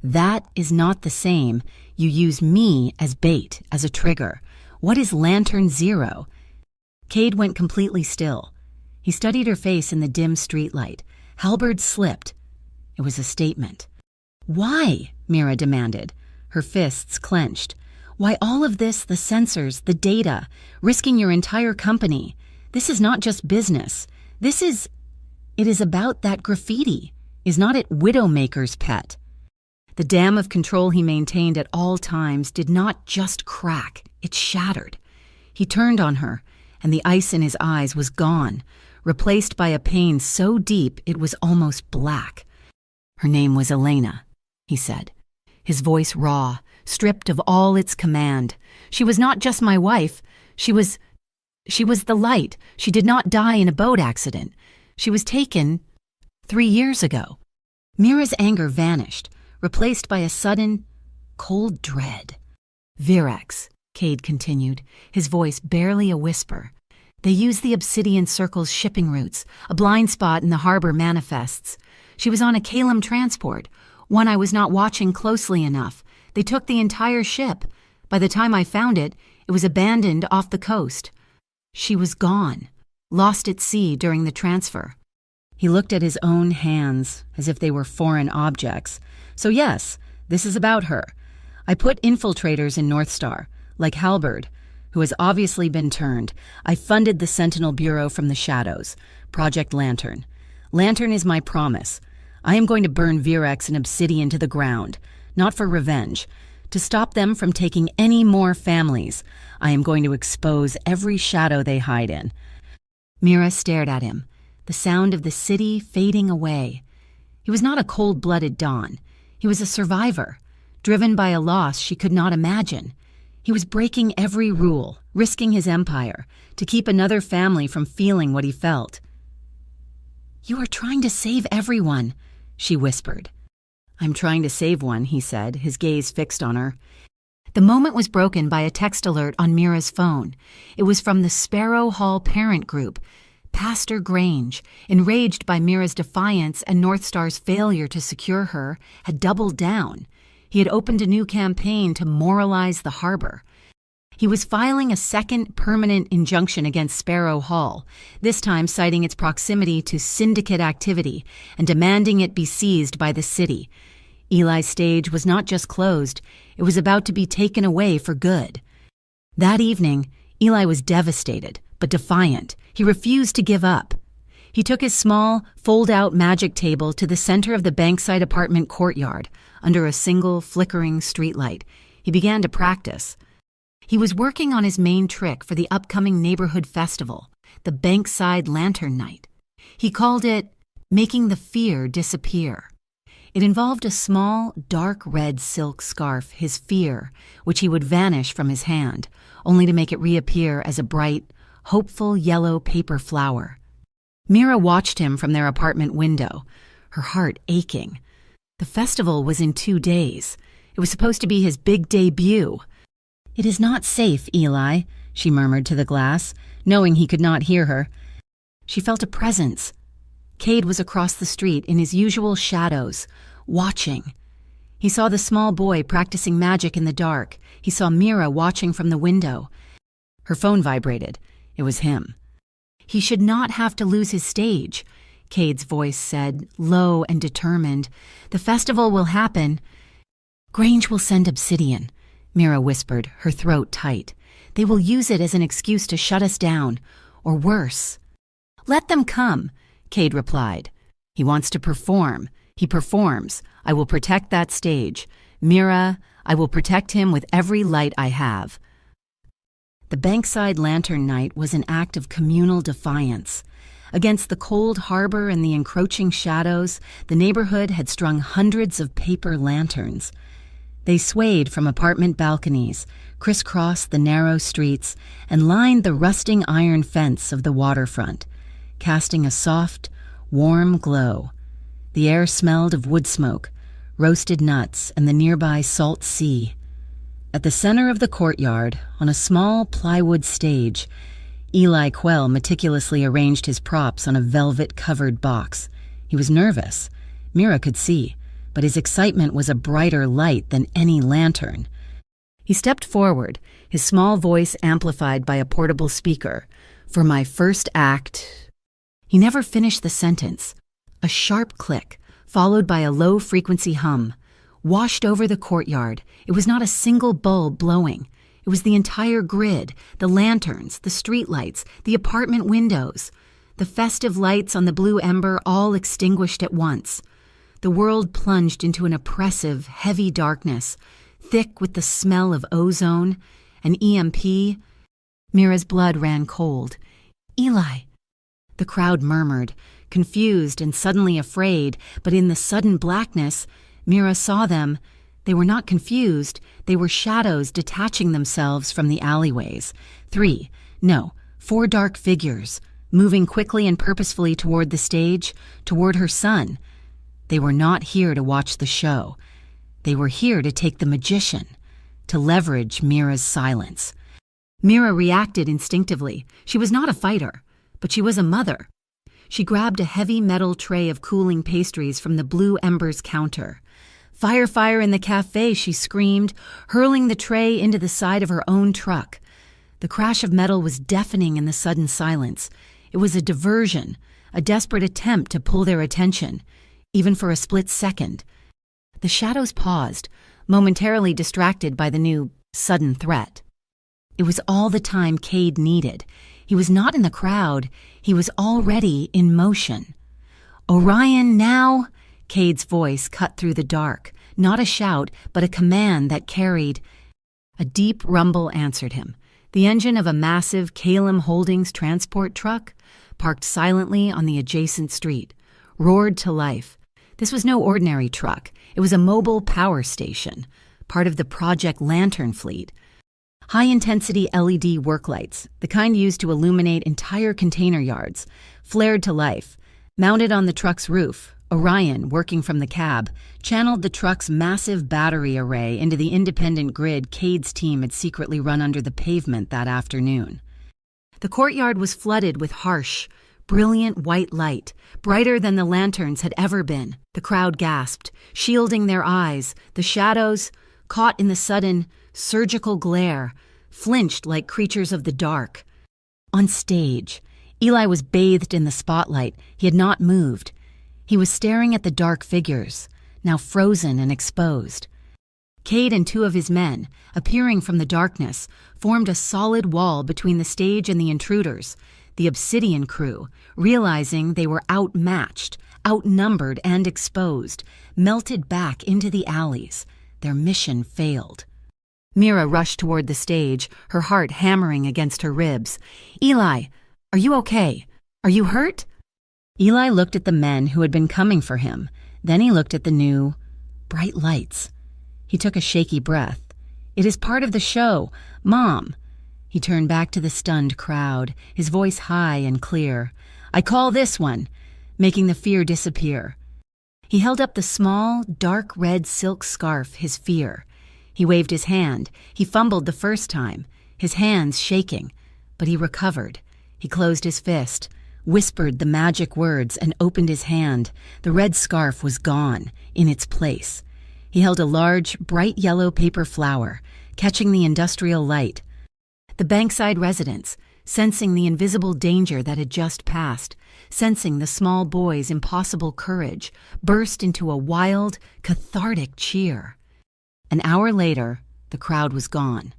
S1: "That is not the same. You use me as bait, as a trigger. What is Lantern Zero?" Cade went completely still. He studied her face in the dim streetlight. Halberd slipped. It was a statement. "Why?" Mira demanded, her fists clenched. "Why all of this, the sensors, the data, risking your entire company? This is not just business. It is about that graffiti. Is not it Widowmaker's pet?" The dam of control he maintained at all times did not just crack, it shattered. He turned on her, and the ice in his eyes was gone, replaced by a pain so deep it was almost black. "Her name was Elena," he said, his voice raw, stripped of all its command. "She was not just my wife. She was the light. She did not die in a boat accident. She was taken 3 years ago." Mira's anger vanished, replaced by a sudden, cold dread. "Virax," Cade continued, his voice barely a whisper. "They use the Obsidian Circle's shipping routes. A blind spot in the harbor manifests. She was on a Calum transport, one I was not watching closely enough. They took the entire ship. By the time I found it, it was abandoned off the coast. She was gone, lost at sea during the transfer." He looked at his own hands as if they were foreign objects. "So yes, this is about her. I put infiltrators in North Star, like Halberd, who has obviously been turned. I funded the Sentinel Bureau from the shadows, Project Lantern. Lantern is my promise. I am going to burn Virax and Obsidian to the ground, not for revenge, To stop them from taking any more families, I am going to expose every shadow they hide in." Mira stared at him, the sound of the city fading away. He was not a cold-blooded Don. He was a survivor, driven by a loss she could not imagine. He was breaking every rule, risking his empire, to keep another family from feeling what he felt. "You are trying to save everyone," she whispered. "I'm trying to save one," he said, his gaze fixed on her. The moment was broken by a text alert on Mira's phone. It was from the Sparrow Hall parent group. Pastor Grange, enraged by Mira's defiance and North Star's failure to secure her, had doubled down. He had opened a new campaign to moralize the harbor. He was filing a second permanent injunction against Sparrow Hall, this time citing its proximity to syndicate activity and demanding it be seized by the city. Eli's stage was not just closed, it was about to be taken away for good. That evening, Eli was devastated, but defiant. He refused to give up. He took his small, fold-out magic table to the center of the Bankside apartment courtyard, under a single, flickering streetlight. He began to practice. He was working on his main trick for the upcoming neighborhood festival, the Bankside Lantern Night. He called it Making the Fear Disappear. It involved a small, dark red silk scarf, his fear, which he would vanish from his hand, only to make it reappear as a bright, hopeful yellow paper flower. Mira watched him from their apartment window, her heart aching. The festival was in 2 days. It was supposed to be his big debut. "It is not safe, Eli," she murmured to the glass, knowing he could not hear her. She felt a presence. Cade was across the street in his usual shadows, watching. He saw the small boy practicing magic in the dark. He saw Mira watching from the window. Her phone vibrated. It was him. "He should not have to lose his stage," Cade's voice said, low and determined. "The festival will happen." "Grange will send obsidian," Mira whispered, her throat tight. "They will use it as an excuse to shut us down, or worse." "Let them come," Cade replied. "He wants to perform. He performs. I will protect that stage. Mira, I will protect him with every light I have." The Bankside Lantern Night was an act of communal defiance. Against the cold harbor and the encroaching shadows, the neighborhood had strung hundreds of paper lanterns. They swayed from apartment balconies, crisscrossed the narrow streets, and lined the rusting iron fence of the waterfront, casting a soft, warm glow. The air smelled of wood smoke, roasted nuts, and the nearby salt sea. At the center of the courtyard, on a small plywood stage, Eli Quell meticulously arranged his props on a velvet-covered box. He was nervous. Mira could see, but his excitement was a brighter light than any lantern. He stepped forward, his small voice amplified by a portable speaker. "For my first act—" He never finished the sentence. A sharp click, followed by a low-frequency hum, washed over the courtyard. It was not a single bulb blowing. It was the entire grid, the lanterns, the streetlights, the apartment windows. The festive lights on the blue ember all extinguished at once. The world plunged into an oppressive, heavy darkness, thick with the smell of ozone and EMP. Mira's blood ran cold. "Eli!" The crowd murmured, confused and suddenly afraid, but in the sudden blackness, Mira saw them. They were not confused. They were shadows detaching themselves from the alleyways. 4 dark figures, moving quickly and purposefully toward the stage, toward her son. They were not here to watch the show. They were here to take the magician, to leverage Mira's silence. Mira reacted instinctively. She was not a fighter, but she was a mother. She grabbed a heavy metal tray of cooling pastries from the blue embers counter. "Fire, fire in the cafe," she screamed, hurling the tray into the side of her own truck. The crash of metal was deafening in the sudden silence. It was a diversion, a desperate attempt to pull their attention, even for a split second. The shadows paused, momentarily distracted by the new, sudden threat. It was all the time Cade needed. He was not in the crowd. He was already in motion. "Orion, now!" Cade's voice cut through the dark. Not a shout, but a command that carried. A deep rumble answered him. The engine of a massive Kalem Holdings transport truck, parked silently on the adjacent street, roared to life. This was no ordinary truck. It was a mobile power station, part of the Project Lantern fleet. High-intensity LED work lights, the kind used to illuminate entire container yards, flared to life. Mounted on the truck's roof, Orion, working from the cab, channeled the truck's massive battery array into the independent grid Cade's team had secretly run under the pavement that afternoon. The courtyard was flooded with harsh, brilliant white light, brighter than the lanterns had ever been. The crowd gasped, shielding their eyes. The shadows, caught in the sudden, surgical glare, flinched like creatures of the dark. On stage, Eli was bathed in the spotlight. He had not moved. He was staring at the dark figures, now frozen and exposed. Cade and two of his men, appearing from the darkness, formed a solid wall between the stage and the intruders. The Obsidian crew, realizing they were outmatched, outnumbered and exposed, melted back into the alleys. Their mission failed. Mira rushed toward the stage, her heart hammering against her ribs. "Eli, are you okay? Are you hurt?" Eli looked at the men who had been coming for him. Then he looked at the new, bright lights. He took a shaky breath. "It is part of the show. Mom." He turned back to the stunned crowd, his voice high and clear. "I call this one," making the fear disappear. He held up the small, dark red silk scarf, his fear. He waved his hand. He fumbled the first time, his hands shaking, but he recovered. He closed his fist, whispered the magic words, and opened his hand. The red scarf was gone, in its place. He held a large, bright yellow paper flower, catching the industrial light. The Bankside residents, sensing the invisible danger that had just passed, sensing the small boy's impossible courage, burst into a wild, cathartic cheer. An hour later, the crowd was gone.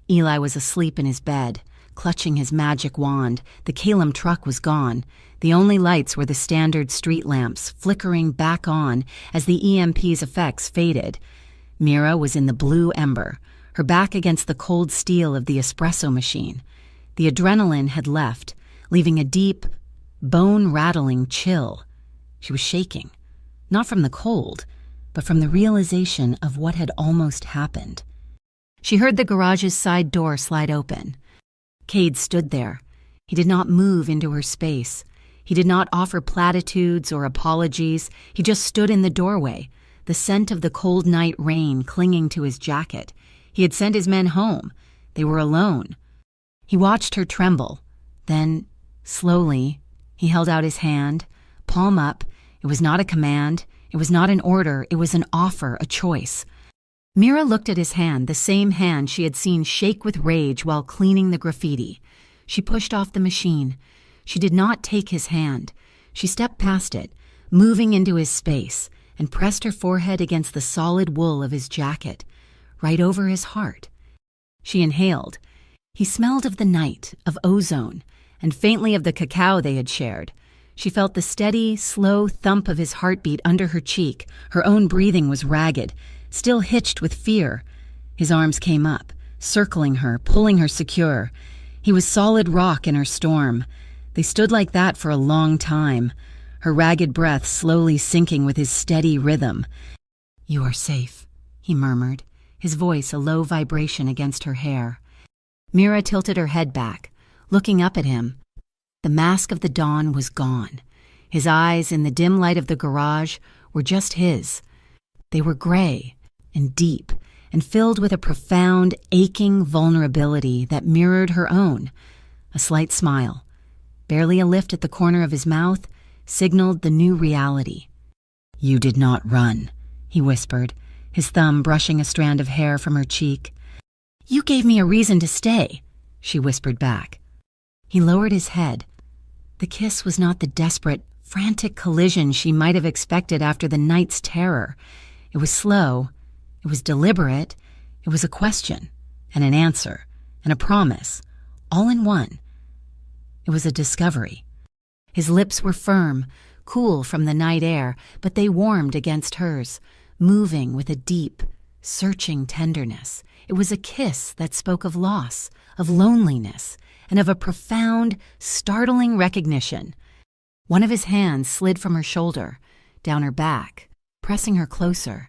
S1: Eli was asleep in his bed, clutching his magic wand. The Kalem truck was gone. The only lights were the standard street lamps, flickering back on as the EMP's effects faded. Mira was in the blue ember, her back against the cold steel of the espresso machine. The adrenaline had left, leaving a deep, bone-rattling chill. She was shaking, not from the cold, but from the realization of what had almost happened. She heard the garage's side door slide open. Cade stood there. He did not move into her space. He did not offer platitudes or apologies. He just stood in the doorway, the scent of the cold night rain clinging to his jacket. He had sent his men home. They were alone. He watched her tremble. Then, slowly, he held out his hand, palm up. It was not a command. It was not an order. It was an offer, a choice. Mira looked at his hand, the same hand she had seen shake with rage while cleaning the graffiti. She pushed off the machine. She did not take his hand. She stepped past it, moving into his space, and pressed her forehead against the solid wool of his jacket, right over his heart. She inhaled. He smelled of the night, of ozone, and faintly of the cacao they had shared. She felt the steady, slow thump of his heartbeat under her cheek. Her own breathing was ragged, still hitched with fear. His arms came up, circling her, pulling her secure. He was solid rock in her storm. They stood like that for a long time, her ragged breath slowly sinking with his steady rhythm. "You are safe," he murmured, his voice a low vibration against her hair. Mira tilted her head back, looking up at him. The mask of the dawn was gone. His eyes, in the dim light of the garage, were just his. They were gray and deep and filled with a profound, aching vulnerability that mirrored her own. A slight smile, barely a lift at the corner of his mouth, signaled the new reality. "You did not run," he whispered, his thumb brushing a strand of hair from her cheek. "You gave me a reason to stay," she whispered back. He lowered his head. The kiss was not the desperate, frantic collision she might have expected after the night's terror. It was slow. It was deliberate. It was a question, and an answer, and a promise, all in one. It was a discovery. His lips were firm, cool from the night air, but they warmed against hers, moving with a deep, searching tenderness. It was a kiss that spoke of loss, of loneliness, and of a profound, startling recognition. One of his hands slid from her shoulder, down her back, pressing her closer.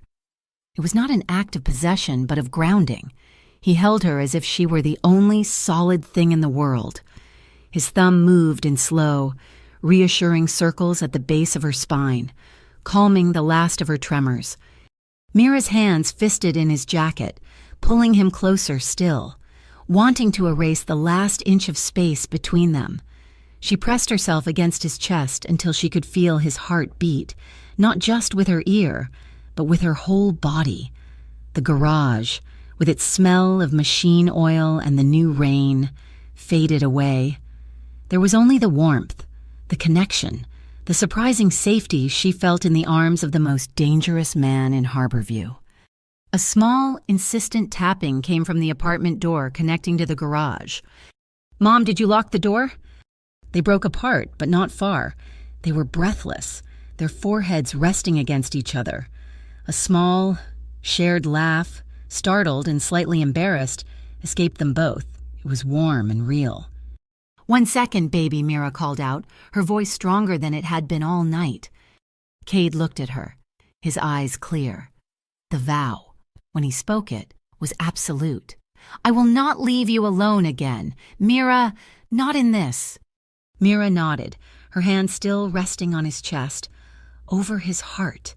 S1: It was not an act of possession, but of grounding. He held her as if she were the only solid thing in the world. His thumb moved in slow, reassuring circles at the base of her spine, calming the last of her tremors. Mira's hands fisted in his jacket, pulling him closer still, wanting to erase the last inch of space between them. She pressed herself against his chest until she could feel his heart beat, not just with her ear, but with her whole body. The garage, with its smell of machine oil and the new rain, faded away. There was only the warmth, the connection, the surprising safety she felt in the arms of the most dangerous man in Harborview. A small, insistent tapping came from the apartment door connecting to the garage. "Mom, did you lock the door?" They broke apart, but not far. They were breathless, their foreheads resting against each other. A small, shared laugh, startled and slightly embarrassed, escaped them both. It was warm and real. "1 second, baby," Mira called out, her voice stronger than it had been all night. Cade looked at her, his eyes clear. The vow, when he spoke it, was absolute. "I will not leave you alone again. Mira, not in this." Mira nodded, her hand still resting on his chest, over his heart.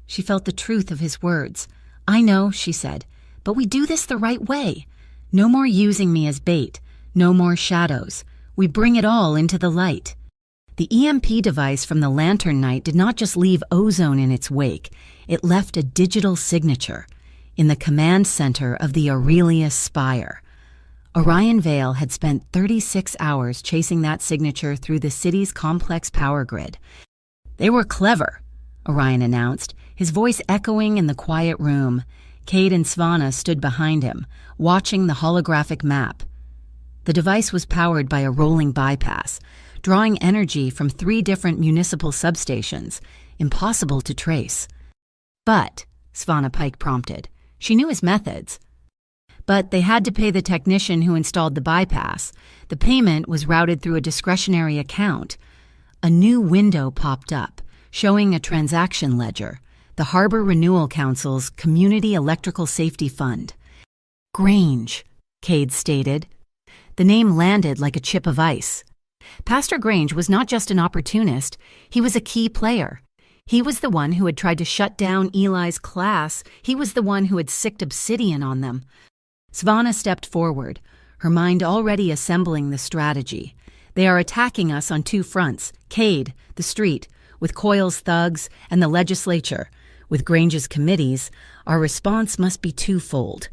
S1: She felt the truth of his words. "I know," she said, "but we do this the right way. No more using me as bait, no more shadows. We bring it all into the light." The EMP device from the lantern night did not just leave ozone in its wake, it left a digital signature in the command center of the Aurelius Spire. Orion Vale had spent 36 hours chasing that signature through the city's complex power grid. "They were clever," Orion announced, his voice echoing in the quiet room. Cade and Svana stood behind him, watching the holographic map. The device was powered by a rolling bypass, drawing energy from 3 different municipal substations, impossible to trace. "But," Svana Pike prompted, she knew his methods. But they had to pay the technician who installed the bypass. The payment was routed through a discretionary account. A new window popped up, showing a transaction ledger, the Harbor Renewal Council's Community Electrical Safety Fund. "Grange," Cade stated. The name landed like a chip of ice. Pastor Grange was not just an opportunist, he was a key player. He was the one who had tried to shut down Eli's class. He was the one who had sicked obsidian on them. Svana stepped forward, her mind already assembling the strategy. "They are attacking us on 2 fronts, Cade, the street, with Coyle's thugs, and the legislature. With Grange's committees, our response must be twofold."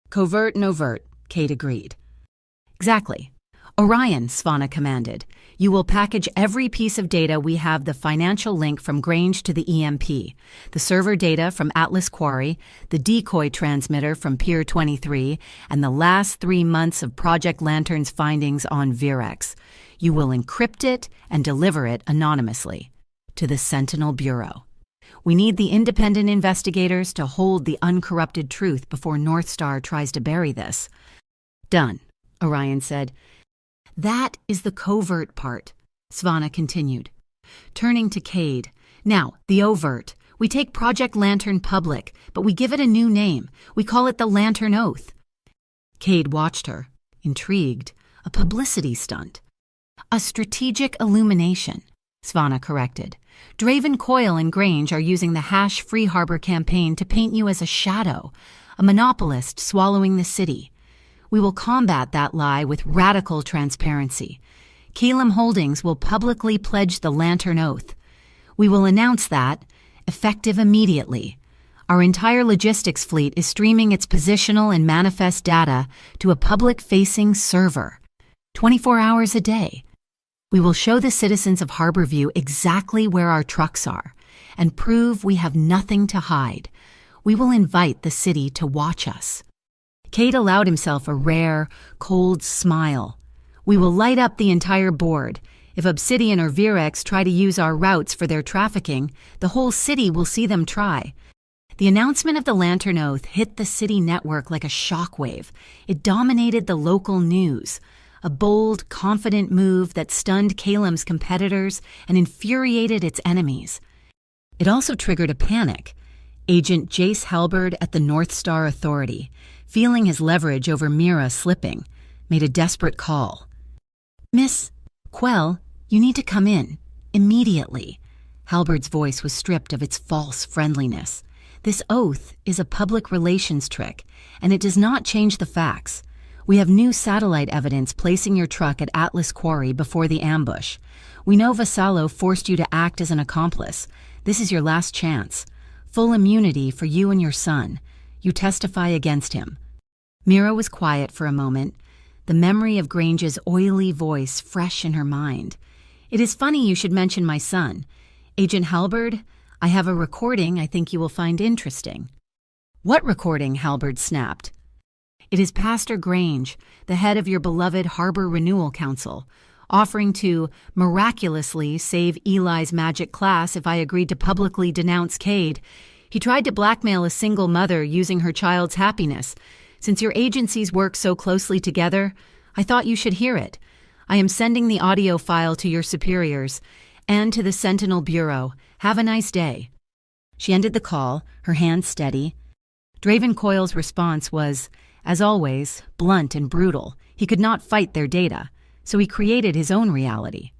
S1: "Covert and overt," Cade agreed. "Exactly. Orion," Svana commanded. "You will package every piece of data we have, the financial link from Grange to the EMP, the server data from Atlas Quarry, the decoy transmitter from Pier 23, and the last 3 months of Project Lantern's findings on Virex. You will encrypt it and deliver it anonymously to the Sentinel Bureau. We need the independent investigators to hold the uncorrupted truth before Northstar tries to bury this." "Done," Orion said. "That is the covert part," Svana continued, turning to Cade. "Now, the overt. We take Project Lantern public, but we give it a new name. We call it the Lantern Oath." Cade watched her, intrigued. "A publicity stunt." "A strategic illumination," Svana corrected. "Draven Coyle and Grange are using the Hash Free Harbor campaign to paint you as a shadow, a monopolist swallowing the city. We will combat that lie with radical transparency. Kelum Holdings will publicly pledge the Lantern Oath. We will announce that, effective immediately. Our entire logistics fleet is streaming its positional and manifest data to a public-facing server, 24 hours a day. We will show the citizens of Harborview exactly where our trucks are and prove we have nothing to hide. We will invite the city to watch us." Cade allowed himself a rare, cold smile. "We will light up the entire board. If Obsidian or Virex try to use our routes for their trafficking, the whole city will see them try. The announcement of the Lantern Oath hit the city network like a shockwave. It dominated the local news. A bold, confident move that stunned Calem's competitors and infuriated its enemies. It also triggered a panic. Agent Jace Halberd at the North Star Authority, feeling his leverage over Mira slipping, made a desperate call. "Miss Quell, you need to come in. Immediately." Halberd's voice was stripped of its false friendliness. "This oath is a public relations trick, and it does not change the facts. We have new satellite evidence placing your truck at Atlas Quarry before the ambush. We know Vassallo forced you to act as an accomplice. This is your last chance. Full immunity for you and your son. You testify against him." Mira was quiet for a moment, the memory of Grange's oily voice fresh in her mind. "It is funny you should mention my son. Agent Halberd, I have a recording I think you will find interesting." "What recording?" Halberd snapped. "It is Pastor Grange, the head of your beloved Harbor Renewal Council, offering to miraculously save Eli's magic class if I agreed to publicly denounce Cade. He tried to blackmail a single mother using her child's happiness. Since your agencies work so closely together, I thought you should hear it. I am sending the audio file to your superiors and to the Sentinel Bureau. Have a nice day." She ended the call, her hand steady. Draven Coyle's response was, as always, blunt and brutal. He could not fight their data, so he created his own reality.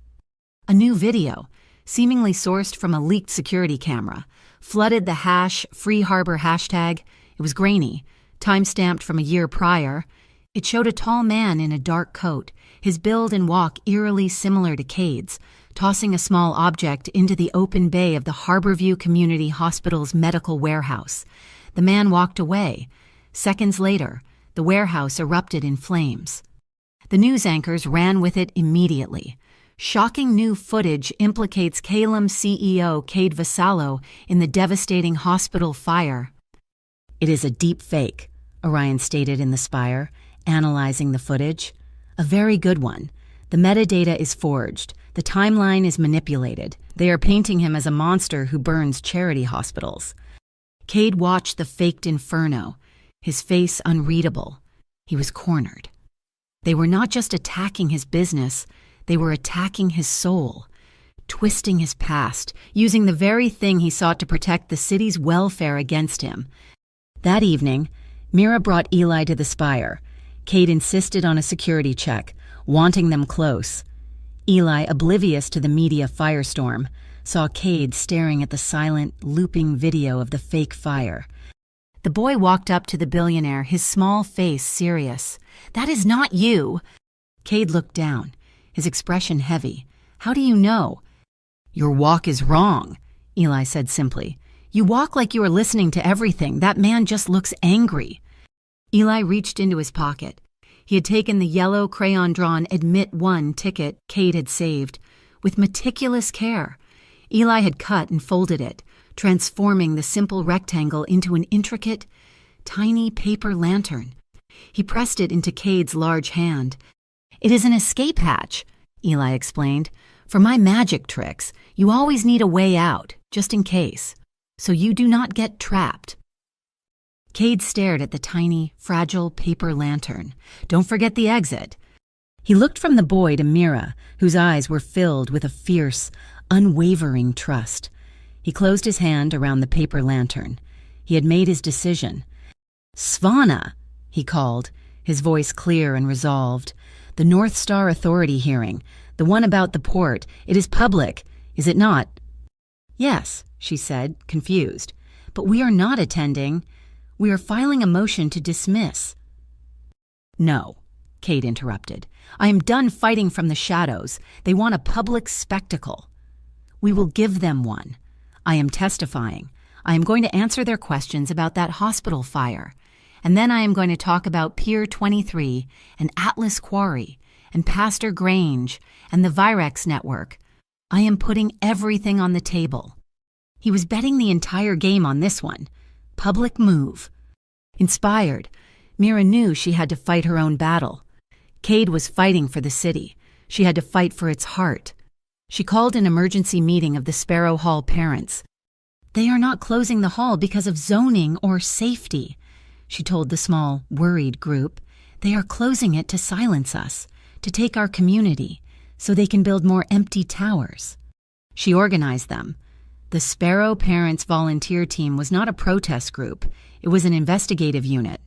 S1: A new video, seemingly sourced from a leaked security camera, flooded the #Free Harbor hashtag. It was grainy, time-stamped from a year prior. It showed a tall man in a dark coat, his build and walk eerily similar to Cade's, tossing a small object into the open bay of the Harborview Community Hospital's medical warehouse. The man walked away. Seconds later, the warehouse erupted in flames. The news anchors ran with it immediately. Shocking new footage implicates Calem CEO Cade Vassallo in the devastating hospital fire. "It is a deep fake," Orion stated in the Spire, analyzing the footage. "A very good one. The metadata is forged. The timeline is manipulated. They are painting him as a monster who burns charity hospitals." Cade watched the faked inferno, his face unreadable. He was cornered. They were not just attacking his business, they were attacking his soul, twisting his past, using the very thing he sought to protect the city's welfare against him. That evening, Mira brought Eli to the Spire. Cade insisted on a security check, wanting them close. Eli, oblivious to the media firestorm, saw Cade staring at the silent, looping video of the fake fire. The boy walked up to the billionaire, his small face serious. "That is not you." Cade looked down, his expression heavy. "How do you know?" "Your walk is wrong," Eli said simply. "You walk like you are listening to everything. That man just looks angry." Eli reached into his pocket. He had taken the yellow crayon-drawn Admit 1 ticket Cade had saved. With meticulous care, Eli had cut and folded it, transforming the simple rectangle into an intricate, tiny paper lantern. He pressed it into Cade's large hand. "It is an escape hatch," Eli explained. "For my magic tricks, you always need a way out, just in case, so you do not get trapped." Cade stared at the tiny, fragile paper lantern. "Don't forget the exit." He looked from the boy to Mira, whose eyes were filled with a fierce, unwavering trust. He closed his hand around the paper lantern. He had made his decision. "Svana," he called, his voice clear and resolved. "The North Star Authority hearing, the one about the port, it is public, is it not?" "Yes," she said, confused. "But we are not attending. We are filing a motion to dismiss." "No," Cade interrupted. "I am done fighting from the shadows. They want a public spectacle. We will give them one. I am testifying. I am going to answer their questions about that hospital fire. And then I am going to talk about Pier 23 and Atlas Quarry and Pastor Grange and the Virex network. I am putting everything on the table." He was betting the entire game on this one. Public move. Inspired, Mira knew she had to fight her own battle. Cade was fighting for the city. She had to fight for its heart. She called an emergency meeting of the Sparrow Hall parents. "They are not closing the hall because of zoning or safety," she told the small, worried group. "They are closing it to silence us, to take our community, so they can build more empty towers." She organized them. The Sparrow Parents Volunteer Team was not a protest group. It was an investigative unit.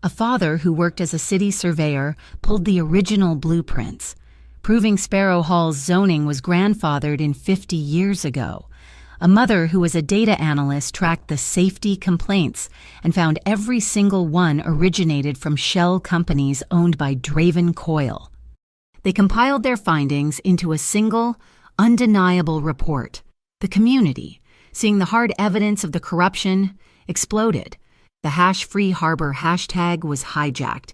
S1: A father who worked as a city surveyor pulled the original blueprints, proving Sparrow Hall's zoning was grandfathered in 50 years ago. A mother who was a data analyst tracked the safety complaints and found every single one originated from shell companies owned by Draven Coil. They compiled their findings into a single, undeniable report. The community, seeing the hard evidence of the corruption, exploded. The #Free Harbor hashtag was hijacked.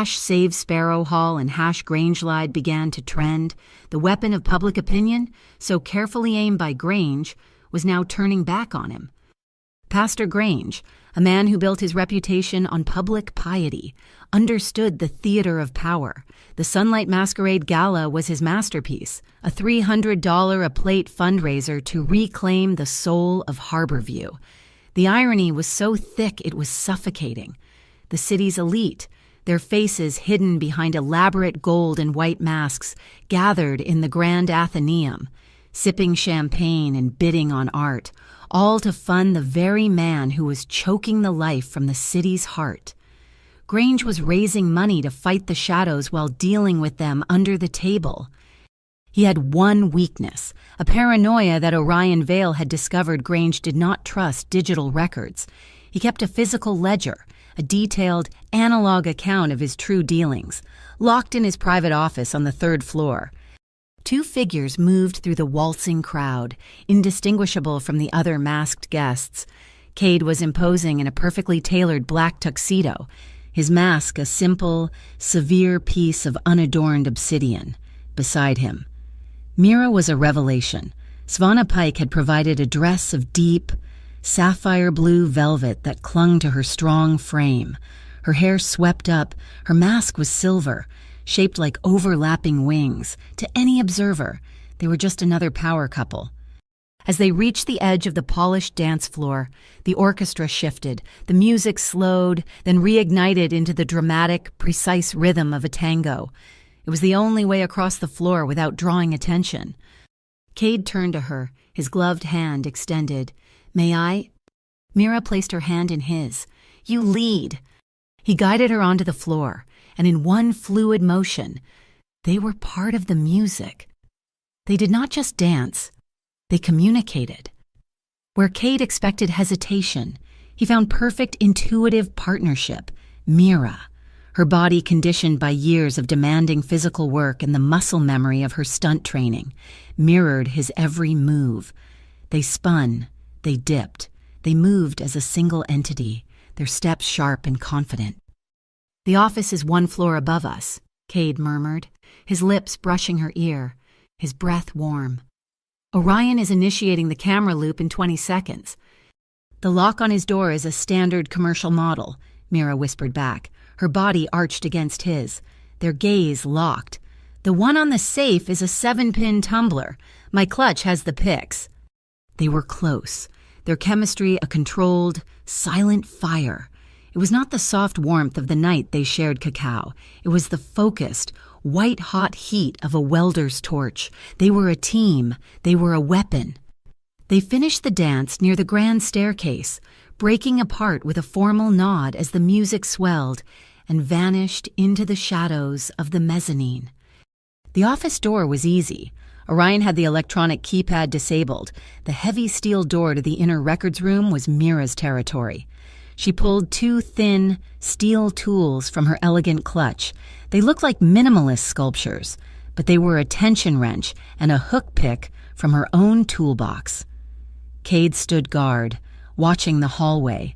S1: #Save Sparrow Hall and #Grangelide began to trend. The weapon of public opinion, so carefully aimed by Grange, was now turning back on him. Pastor Grange, a man who built his reputation on public piety, understood the theater of power. The Sunlight Masquerade Gala was his masterpiece, a $300 a plate fundraiser to reclaim the soul of Harborview. The irony was so thick it was suffocating. The city's elite, their faces hidden behind elaborate gold and white masks, gathered in the Grand Athenaeum, sipping champagne and bidding on art, all to fund the very man who was choking the life from the city's heart. Grange was raising money to fight the shadows while dealing with them under the table. He had one weakness, a paranoia that Orion Vale had discovered Grange did not trust digital records. He kept a physical ledger, a detailed, analog account of his true dealings, locked in his private office on the 3rd floor. Two figures moved through the waltzing crowd, indistinguishable from the other masked guests. Cade was imposing in a perfectly tailored black tuxedo, his mask a simple, severe piece of unadorned obsidian. Beside him, Mira was a revelation. Svanna Pike had provided a dress of deep, sapphire blue velvet that clung to her strong frame. Her hair swept up, her mask was silver, shaped like overlapping wings. To any observer, they were just another power couple. As they reached the edge of the polished dance floor, the orchestra shifted, the music slowed, then reignited into the dramatic, precise rhythm of a tango. It was the only way across the floor without drawing attention. Cade turned to her, his gloved hand extended. "May I?" Mira placed her hand in his. "You lead." He guided her onto the floor, and in one fluid motion, they were part of the music. They did not just dance, they communicated. Where Cade expected hesitation, he found perfect intuitive partnership. Mira, her body conditioned by years of demanding physical work and the muscle memory of her stunt training, mirrored his every move. They spun, they dipped, they moved as a single entity, their steps sharp and confident. "The office is 1 floor above us," Cade murmured, his lips brushing her ear, his breath warm. "Orion is initiating the camera loop in 20 seconds. The lock on his door is a standard commercial model," Mira whispered back, her body arched against his, their gaze locked. "The one on the safe is a 7-pin tumbler. My clutch has the pics." They were close, their chemistry a controlled, silent fire. It was not the soft warmth of the night they shared cacao. It was the focused, white-hot heat of a welder's torch. They were a team. They were a weapon. They finished the dance near the grand staircase, breaking apart with a formal nod as the music swelled and vanished into the shadows of the mezzanine. The office door was easy. Orion had the electronic keypad disabled. The heavy steel door to the inner records room was Mira's territory. She pulled 2 thin, steel tools from her elegant clutch. They looked like minimalist sculptures, but they were a tension wrench and a hook pick from her own toolbox. Cade stood guard, watching the hallway.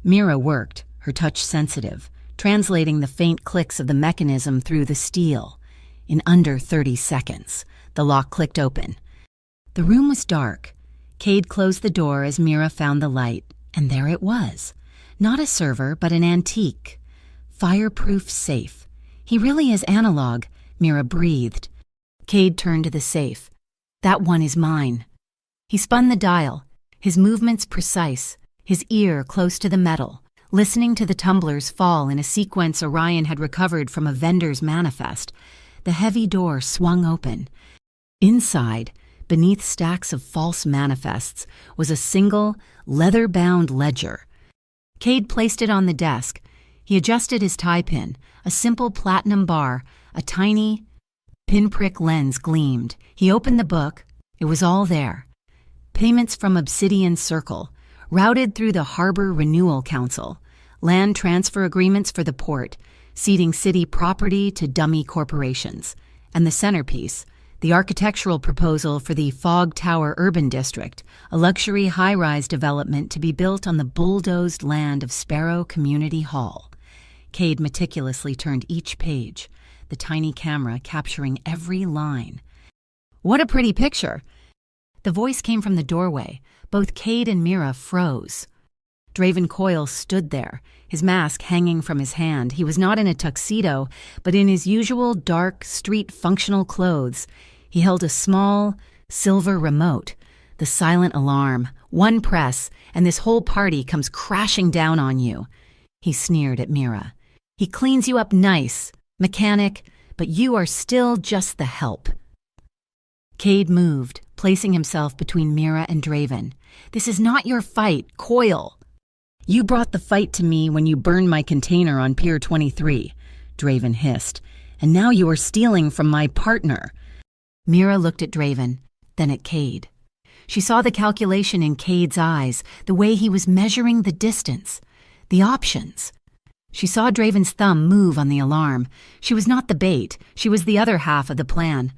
S1: Mira worked, her touch sensitive, translating the faint clicks of the mechanism through the steel. In under 30 seconds, the lock clicked open. The room was dark. Cade closed the door as Mira found the light, and there it was. Not a server, but an antique. Fireproof safe. "He really is analog," Mira breathed. Cade turned to the safe. "That one is mine." He spun the dial. his movements precise, his ear close to the metal, listening to the tumblers fall in a sequence Orion had recovered from a vendor's manifest. The heavy door swung open. Inside, beneath stacks of false manifests, was a single, leather-bound ledger. Cade placed it on the desk. He adjusted his tie pin. A simple platinum bar, a tiny pinprick lens gleamed. He opened the book. It was all there. Payments from Obsidian Circle, routed through the Harbor Renewal Council, land transfer agreements for the port, ceding city property to dummy corporations, and the centerpiece, the architectural proposal for the Fog Tower Urban District, a luxury high-rise development to be built on the bulldozed land of Sparrow Community Hall. Cade meticulously turned each page, the tiny camera capturing every line. "What a pretty picture!" The voice came from the doorway. Both Cade and Mira froze. Draven Coyle stood there, his mask hanging from his hand. He was not in a tuxedo, but in his usual dark, street-functional clothes. He held a small, silver remote. The silent alarm. One press, and this whole party comes crashing down on you. He sneered at Mira. "He cleans you up nice, mechanic, but you are still just the help." Cade moved, placing himself between Mira and Draven. "This is not your fight, Coyle." "You brought the fight to me when you burned my container on Pier 23, Draven hissed. "And now you are stealing from my partner." Mira looked at Draven, then at Cade. She saw the calculation in Cade's eyes, the way he was measuring the distance, the options. She saw Draven's thumb move on the alarm. She was not the bait. She was the other half of the plan.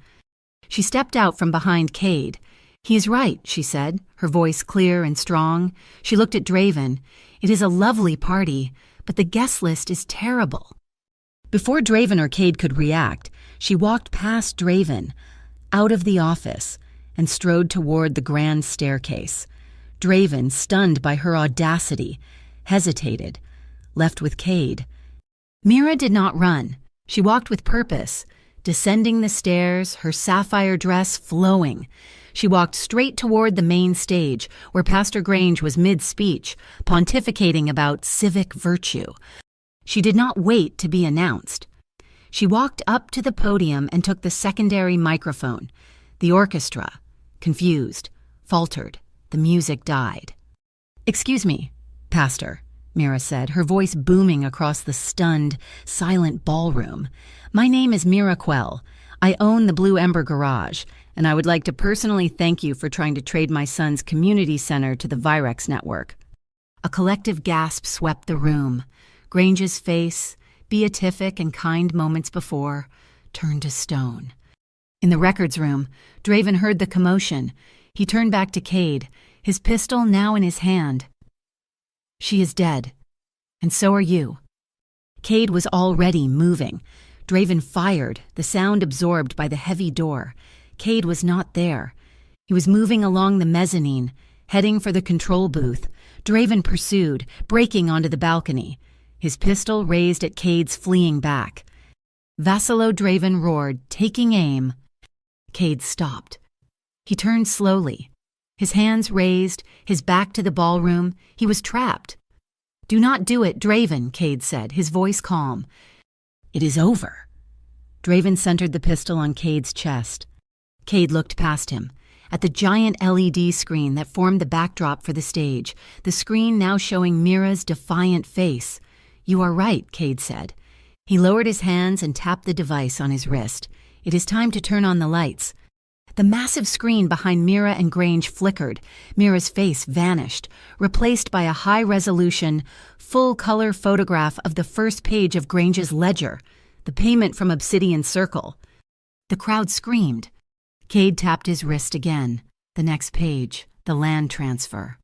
S1: She stepped out from behind Cade. "He is right," she said, her voice clear and strong. She looked at Draven. "It is a lovely party, but the guest list is terrible." Before Draven or Cade could react, she walked past Draven, out of the office, and strode toward the grand staircase. Draven, stunned by her audacity, hesitated, left with Cade. Mira did not run. She walked with purpose, descending the stairs, her sapphire dress flowing. She walked straight toward the main stage, where Pastor Grange was mid-speech, pontificating about civic virtue. She did not wait to be announced. She walked up to the podium and took the secondary microphone. The orchestra, confused, faltered. The music died. "Excuse me, Pastor," Mira said, her voice booming across the stunned, silent ballroom. "My name is Mira Quell. I own the Blue Ember Garage, and I would like to personally thank you for trying to trade my son's community center to the Virex network." A collective gasp swept the room. Grange's face, beatific and kind moments before, turned to stone. In the records room, Draven heard the commotion. He turned back to Cade, his pistol now in his hand. "She is dead, and so are you." Cade was already moving. Draven fired, the sound absorbed by the heavy door. Cade was not there. He was moving along the mezzanine, heading for the control booth. Draven pursued, breaking onto the balcony, his pistol raised at Cade's fleeing back. Vassalo Draven roared, taking aim. Cade stopped. He turned slowly, his hands raised, his back to the ballroom. He was trapped. "Do not do it, Draven," Cade said, his voice calm. "It is over." Draven centered the pistol on Cade's chest. Cade looked past him, at the giant LED screen that formed the backdrop for the stage, the screen now showing Mira's defiant face. "You are right," Cade said. He lowered his hands and tapped the device on his wrist. "It is time to turn on the lights." The massive screen behind Mira and Grange flickered. Mira's face vanished, replaced by a high-resolution, full-color photograph of the first page of Grange's ledger, the payment from Obsidian Circle. The crowd screamed. Cade tapped his wrist again. The next page, the land transfer.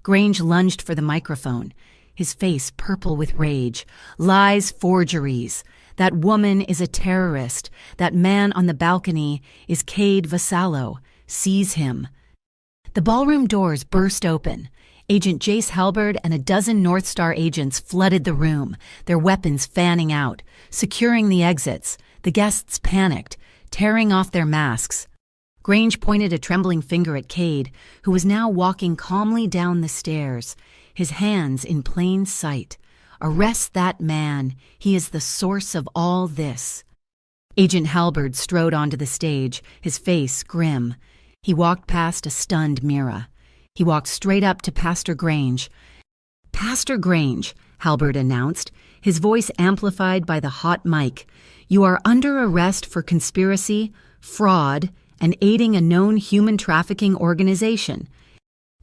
S1: Grange lunged for the microphone, his face purple with rage. "Lies, forgeries. That woman is a terrorist. That man on the balcony is Cade Vassalo. Seize him." The ballroom doors burst open. Agent Jace Halberd and a dozen North Star agents flooded the room, their weapons fanning out, securing the exits. The guests panicked, tearing off their masks. Grange pointed a trembling finger at Cade, who was now walking calmly down the stairs, his hands in plain sight. "Arrest that man. He is the source of all this." Agent Halberd strode onto the stage, his face grim. He walked past a stunned Mira. He walked straight up to Pastor Grange. "Pastor Grange," Halberd announced, his voice amplified by the hot mic, "you are under arrest for conspiracy, fraud, and aiding a known human trafficking organization."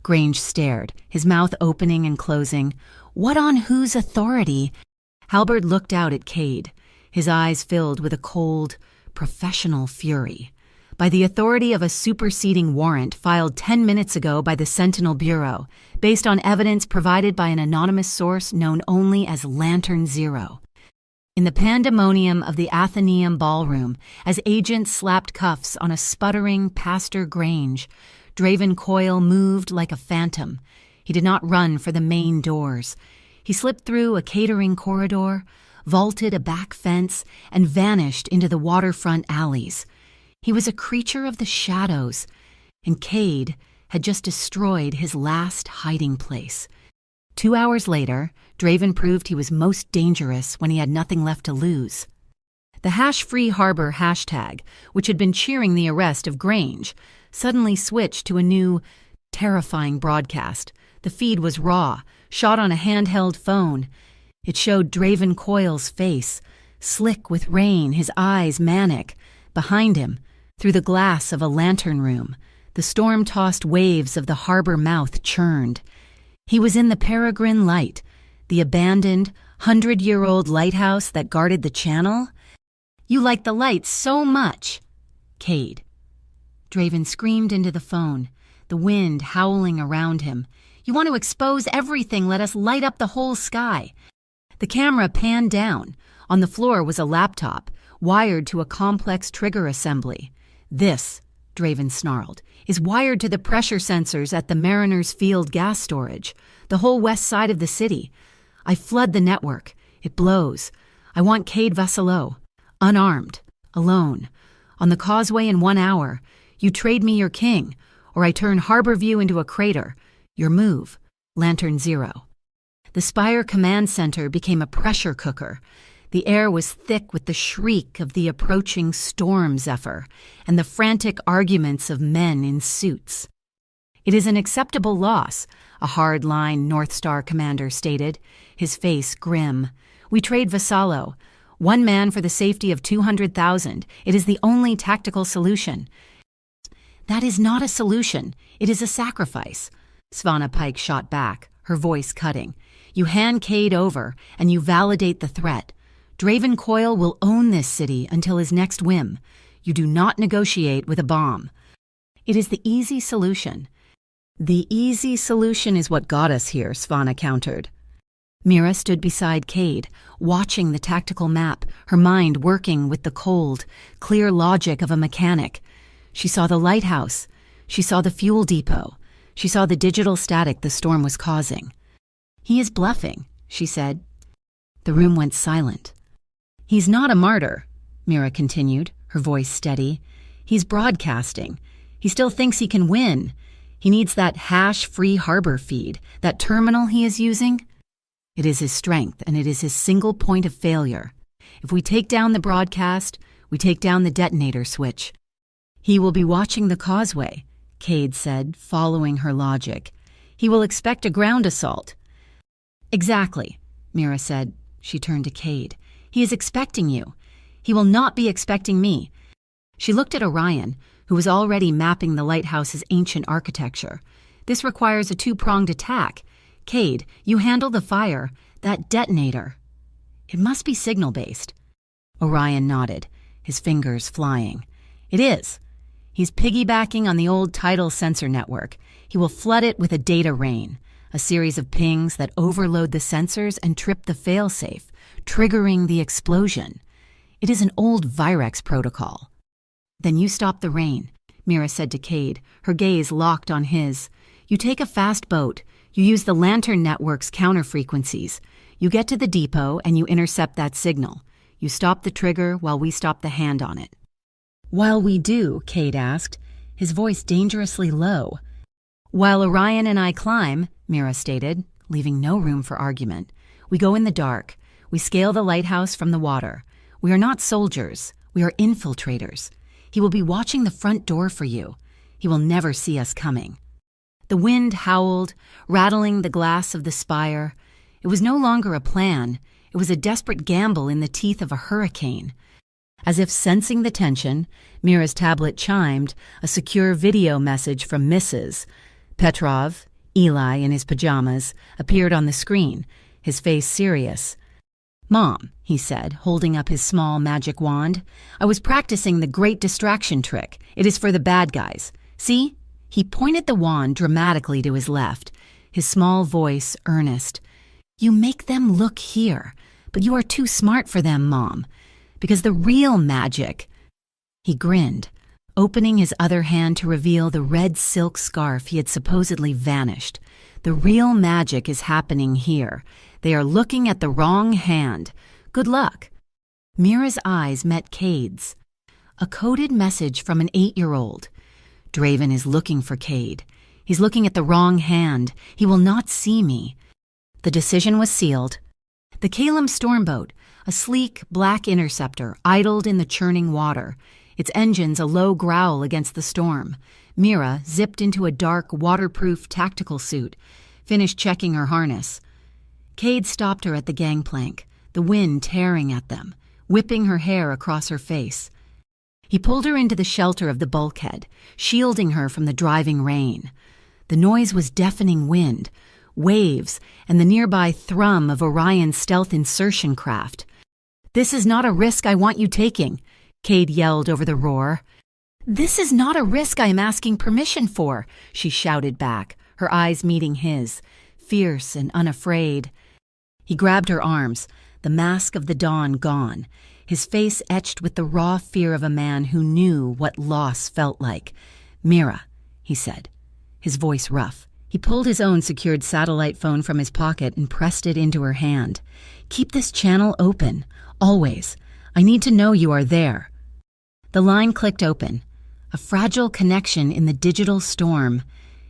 S1: Grange stared, his mouth opening and closing. "What on whose authority?" Halberd looked out at Cade, his eyes filled with a cold, professional fury. "By the authority of a superseding warrant filed 10 minutes ago by the Sentinel Bureau, based on evidence provided by an anonymous source known only as Lantern Zero." In the pandemonium of the Athenaeum ballroom, as agents slapped cuffs on a sputtering Pastor Grange, Draven Coyle moved like a phantom. He did not run for the main doors. He slipped through a catering corridor, vaulted a back fence, and vanished into the waterfront alleys. He was a creature of the shadows, and Cade had just destroyed his last hiding place. 2 hours later, Draven proved he was most dangerous when he had nothing left to lose. The #Free Harbor hashtag, which had been cheering the arrest of Grange, suddenly switched to a new, terrifying broadcast. The feed was raw, shot on a handheld phone. It showed Draven Coyle's face, slick with rain, his eyes manic. Behind him, through the glass of a lantern room, the storm-tossed waves of the harbor mouth churned. He was in the Peregrine Light, the abandoned, 100-year-old lighthouse that guarded the channel. "You like the lights so much." "Cade." Draven screamed into the phone, the wind howling around him. "You want to expose everything, let us light up the whole sky." The camera panned down. On the floor was a laptop, wired to a complex trigger assembly. "This," Draven snarled, "is wired to the pressure sensors at the Mariners Field gas storage, the whole west side of the city. I flood the network. It blows. I want Cade Vassalot, unarmed, alone, on the causeway in 1 hour. You trade me your king, or I turn Harborview into a crater. Your move, Lantern Zero." The Spire Command Center became a pressure cooker. The air was thick with the shriek of the approaching storm zephyr and the frantic arguments of men in suits. "It is an acceptable loss," a hard-line North Star commander stated, his face grim. "We trade Vassallo. 1 man for the safety of 200,000. It is the only tactical solution." "That is not a solution. It is a sacrifice," Svanna Pike shot back, her voice cutting. "You hand Cade over, and you validate the threat. Draven Coyle will own this city until his next whim. You do not negotiate with a bomb." "It is the easy solution." "The easy solution is what got us here," Svanna countered. Mira stood beside Cade, watching the tactical map, her mind working with the cold, clear logic of a mechanic. She saw the lighthouse. She saw the fuel depot. She saw the digital static the storm was causing. "He is bluffing," she said. The room went silent. "He's not a martyr," Mira continued, her voice steady. "He's broadcasting. He still thinks he can win. He needs that #Free Harbor feed, that terminal he is using. It is his strength, and it is his single point of failure. If we take down the broadcast, we take down the detonator switch." "He will be watching the causeway," Cade said, following her logic. "He will expect a ground assault." "Exactly," Mira said. She turned to Cade. "He is expecting you. He will not be expecting me." She looked at Orion, who was already mapping the lighthouse's ancient architecture. "This requires a 2-pronged attack. Cade, you handle the fire. That detonator. It must be signal-based." Orion nodded, his fingers flying. "It is. He's piggybacking on the old tidal sensor network. He will flood it with a data rain, a series of pings that overload the sensors and trip the failsafe, triggering the explosion. It is an old Virex protocol." "Then you stop the rain," Mira said to Cade, her gaze locked on his. "You take a fast boat. You use the Lantern Network's counter-frequencies. You get to the depot and you intercept that signal. You stop the trigger while we stop the hand on it." "While we do," Cade asked, his voice dangerously low. "While Orion and I climb," Mira stated, leaving no room for argument. "We go in the dark. We scale the lighthouse from the water. We are not soldiers. We are infiltrators. He will be watching the front door for you. He will never see us coming." The wind howled, rattling the glass of the spire. It was no longer a plan. It was a desperate gamble in the teeth of a hurricane. As if sensing the tension, Mira's tablet chimed, a secure video message from Mrs. Petrov, Eli in his pajamas, appeared on the screen, his face serious. "Mom," he said, holding up his small magic wand, "I was practicing the great distraction trick. It is for the bad guys. See?" He pointed the wand dramatically to his left, his small voice earnest. "You make them look here, but you are too smart for them, Mom. Because the real magic—" He grinned, opening his other hand to reveal the red silk scarf he had supposedly vanished. "The real magic is happening here. They are looking at the wrong hand. Good luck." Mira's eyes met Cade's. A coded message from an 8-year-old. "Draven is looking for Cade. He's looking at the wrong hand. He will not see me." The decision was sealed. The Calum stormboat, a sleek, black interceptor, idled in the churning water, its engines a low growl against the storm. Mira zipped into a dark, waterproof tactical suit, finished checking her harness. Cade stopped her at the gangplank, the wind tearing at them, whipping her hair across her face. He pulled her into the shelter of the bulkhead, shielding her from the driving rain. The noise was deafening wind, waves, and the nearby thrum of Orion's stealth insertion craft. "This is not a risk I want you taking," Cade yelled over the roar. "This is not a risk I am asking permission for," she shouted back, her eyes meeting his, fierce and unafraid. He grabbed her arms, the mask of the dawn gone, his face etched with the raw fear of a man who knew what loss felt like. "Mira," he said, his voice rough. He pulled his own secured satellite phone from his pocket and pressed it into her hand. "Keep this channel open, always. I need to know you are there." The line clicked open, a fragile connection in the digital storm.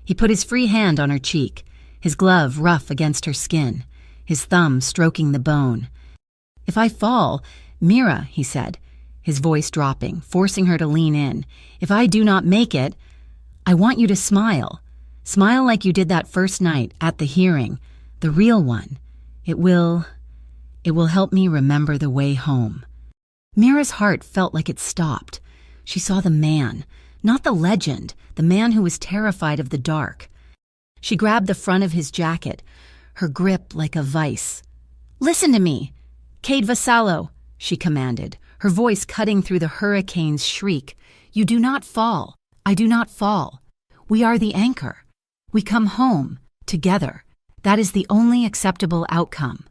S1: He put his free hand on her cheek, his glove rough against her skin, his thumb stroking the bone. "If I fall, Mira," he said, his voice dropping, forcing her to lean in, "if I do not make it, I want you to smile. Smile like you did that first night at the hearing, the real one. It will help me remember the way home." Mira's heart felt like it stopped. She saw the man, not the legend, the man who was terrified of the dark. She grabbed the front of his jacket, her grip like a vice. "Listen to me, Cade Vassallo," she commanded, her voice cutting through the hurricane's shriek. "You do not fall. I do not fall. We are the anchor. We come home, together. That is the only acceptable outcome."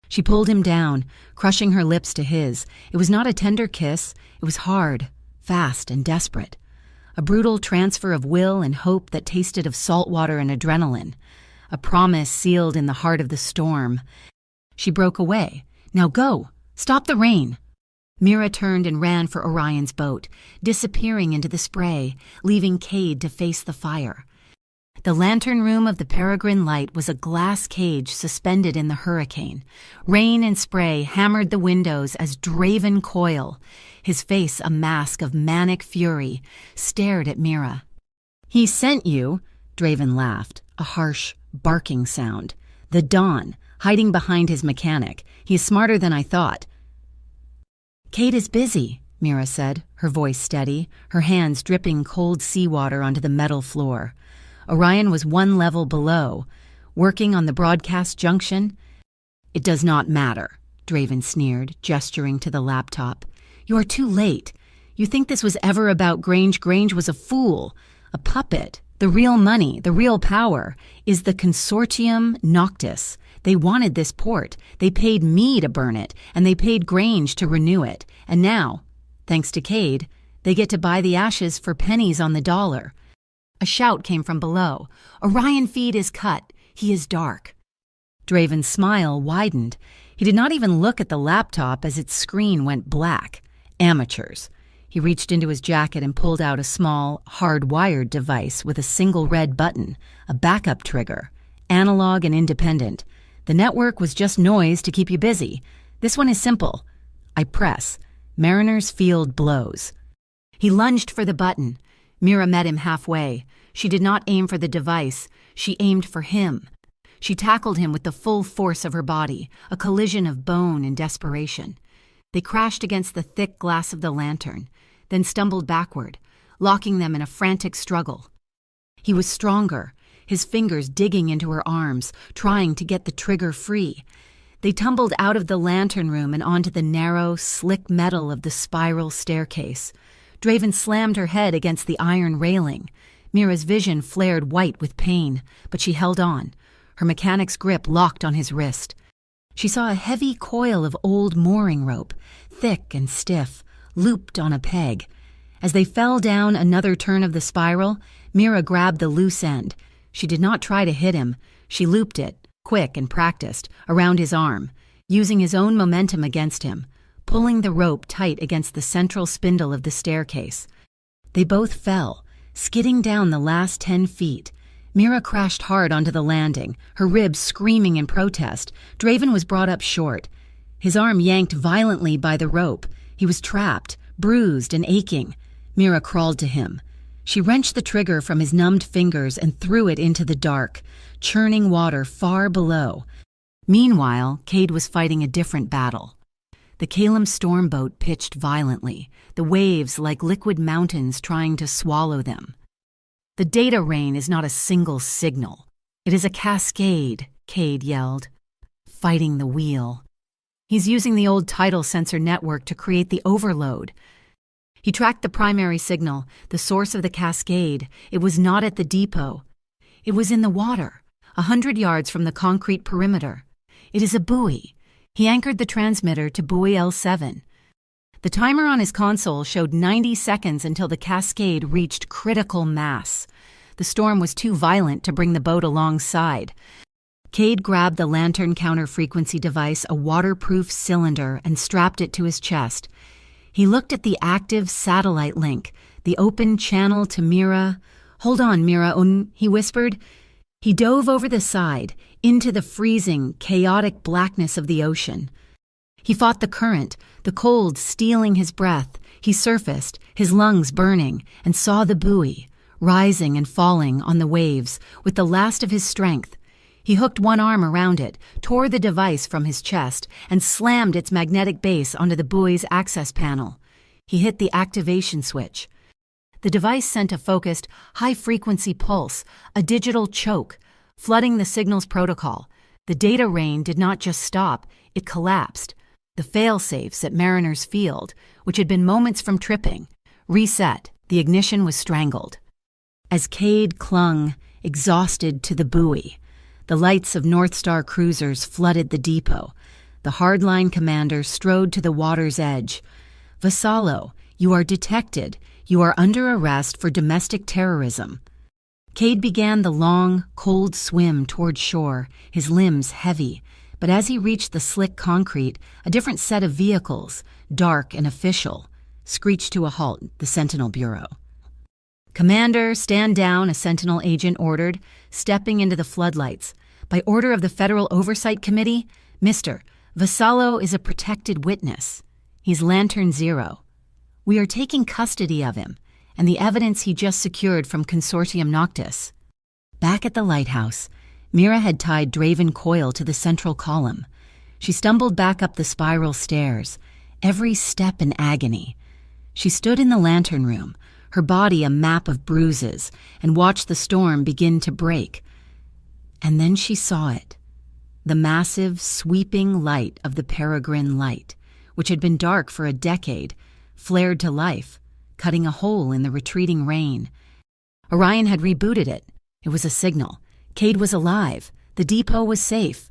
S1: She pulled him down, crushing her lips to his. It was not a tender kiss. It was hard, fast, and desperate. A brutal transfer of will and hope that tasted of salt water and adrenaline. A promise sealed in the heart of the storm. She broke away. "Now go. Stop the rain." Mira turned and ran for Orion's boat, disappearing into the spray, leaving Cade to face the fire. The lantern room of the Peregrine Light was a glass cage suspended in the hurricane. Rain and spray hammered the windows as Draven Coil, his face a mask of manic fury, stared at Mira. "He sent you," Draven laughed, a harsh, barking sound. "The Dawn, hiding behind his mechanic. He is smarter than I thought." "Cade is busy," Mira said, her voice steady, her hands dripping cold seawater onto the metal floor. Orion was one level below, working on the broadcast junction. "It does not matter," Draven sneered, gesturing to the laptop. "You are too late. You think this was ever about Grange? Grange was a fool, a puppet. The real money, the real power, is the Consortium Noctis. They wanted this port. They paid me to burn it, and they paid Grange to renew it. And now, thanks to Cade, they get to buy the ashes for pennies on the dollar." A shout came from below. "Orion feed is cut. He is dark." Draven's smile widened. He did not even look at the laptop as its screen went black. Amateurs. He reached into his jacket and pulled out a small, hard-wired device with a single red button, a backup trigger, analog and independent. The network was just noise to keep you busy. This one is simple. I press. Mariner's field blows. He lunged for the button. Mira met him halfway. She did not aim for the device. She aimed for him. She tackled him with the full force of her body, a collision of bone and desperation. They crashed against the thick glass of the lantern, then stumbled backward, locking them in a frantic struggle. He was stronger, his fingers digging into her arms, trying to get the trigger free. They tumbled out of the lantern room and onto the narrow, slick metal of the spiral staircase. Draven slammed her head against the iron railing. Mira's vision flared white with pain, but she held on, her mechanic's grip locked on his wrist. She saw a heavy coil of old mooring rope, thick and stiff, looped on a peg. As they fell down another turn of the spiral, Mira grabbed the loose end. She did not try to hit him. She looped it, quick and practiced, around his arm, using his own momentum against him, pulling the rope tight against the central spindle of the staircase. They both fell, skidding down the last 10 feet. Mira crashed hard onto the landing, her ribs screaming in protest. Draven was brought up short. His arm yanked violently by the rope. He was trapped, bruised and aching. Mira crawled to him. She wrenched the trigger from his numbed fingers and threw it into the dark, churning water far below. Meanwhile, Cade was fighting a different battle. The Calum stormboat pitched violently, the waves like liquid mountains trying to swallow them. The data rain is not a single signal. It is a cascade, Cade yelled, fighting the wheel. He's using the old tidal sensor network to create the overload. He tracked the primary signal, the source of the cascade. It was not at the depot. It was in the water, 100 yards from the concrete perimeter. It is a buoy. He anchored the transmitter to buoy L7. The timer on his console showed 90 seconds until the cascade reached critical mass. The storm was too violent to bring the boat alongside. Cade grabbed the lantern counter-frequency device, a waterproof cylinder, and strapped it to his chest. He looked at the active satellite link, the open channel to Mira. "Hold on, Mira," he whispered. He dove over the side, into the freezing, chaotic blackness of the ocean. He fought the current, the cold stealing his breath. He surfaced, his lungs burning, and saw the buoy, rising and falling on the waves with the last of his strength. He hooked one arm around it, tore the device from his chest, and slammed its magnetic base onto the buoy's access panel. He hit the activation switch. The device sent a focused, high-frequency pulse, a digital choke, flooding the signal's protocol. The data rain did not just stop, it collapsed. The fail-safes at Mariner's Field, which had been moments from tripping, reset. The ignition was strangled. As Cade clung, exhausted, to the buoy, the lights of North Star cruisers flooded the depot. The hardline commander strode to the water's edge. "Vassallo, you are detected. You are under arrest for domestic terrorism." Cade began the long, cold swim toward shore, his limbs heavy. But as he reached the slick concrete, a different set of vehicles, dark and official, screeched to a halt, the Sentinel Bureau. "Commander, stand down," a Sentinel agent ordered, stepping into the floodlights. "By order of the Federal Oversight Committee, Mr. Vassallo is a protected witness. He's Lantern Zero. We are taking custody of him and the evidence he just secured from Consortium Noctis." Back at the lighthouse, Mira had tied Draven Coil to the central column. She stumbled back up the spiral stairs, every step in agony. She stood in the lantern room, her body a map of bruises, and watched the storm begin to break. And then she saw it. The massive, sweeping light of the Peregrine Light, which had been dark for a decade, flared to life, cutting a hole in the retreating rain. Orion had rebooted it. It was a signal. Cade was alive. The depot was safe.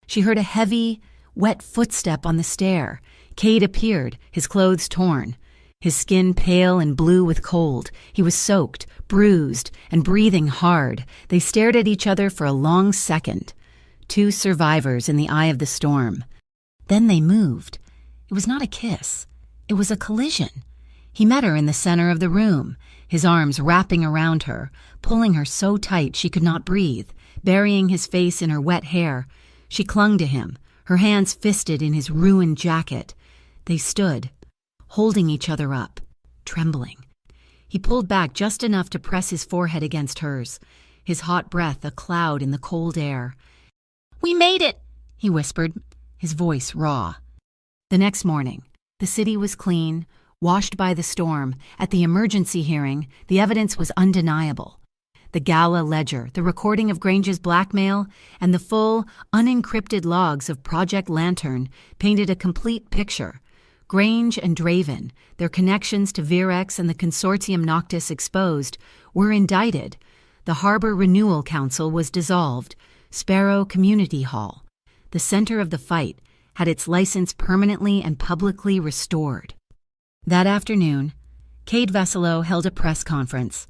S1: She heard a heavy, wet footstep on the stair. Cade appeared, his clothes torn, his skin pale and blue with cold. He was soaked, bruised, and breathing hard. They stared at each other for a long second. Two survivors in the eye of the storm. Then they moved. It was not a kiss. It was a collision. He met her in the center of the room, his arms wrapping around her, pulling her so tight she could not breathe, burying his face in her wet hair. She clung to him, her hands fisted in his ruined jacket. They stood, holding each other up, trembling. He pulled back just enough to press his forehead against hers, his hot breath a cloud in the cold air. "We made it," he whispered, his voice raw. The next morning, the city was clean, washed by the storm. At the emergency hearing, the evidence was undeniable. The gala ledger, the recording of Grange's blackmail, and the full, unencrypted logs of Project Lantern painted a complete picture. Grange and Draven, their connections to Virex and the Consortium Noctis exposed, were indicted. The Harbor Renewal Council was dissolved. Sparrow Community Hall, the center of the fight, had its license permanently and publicly restored. That afternoon, Cade Veselo held a press conference.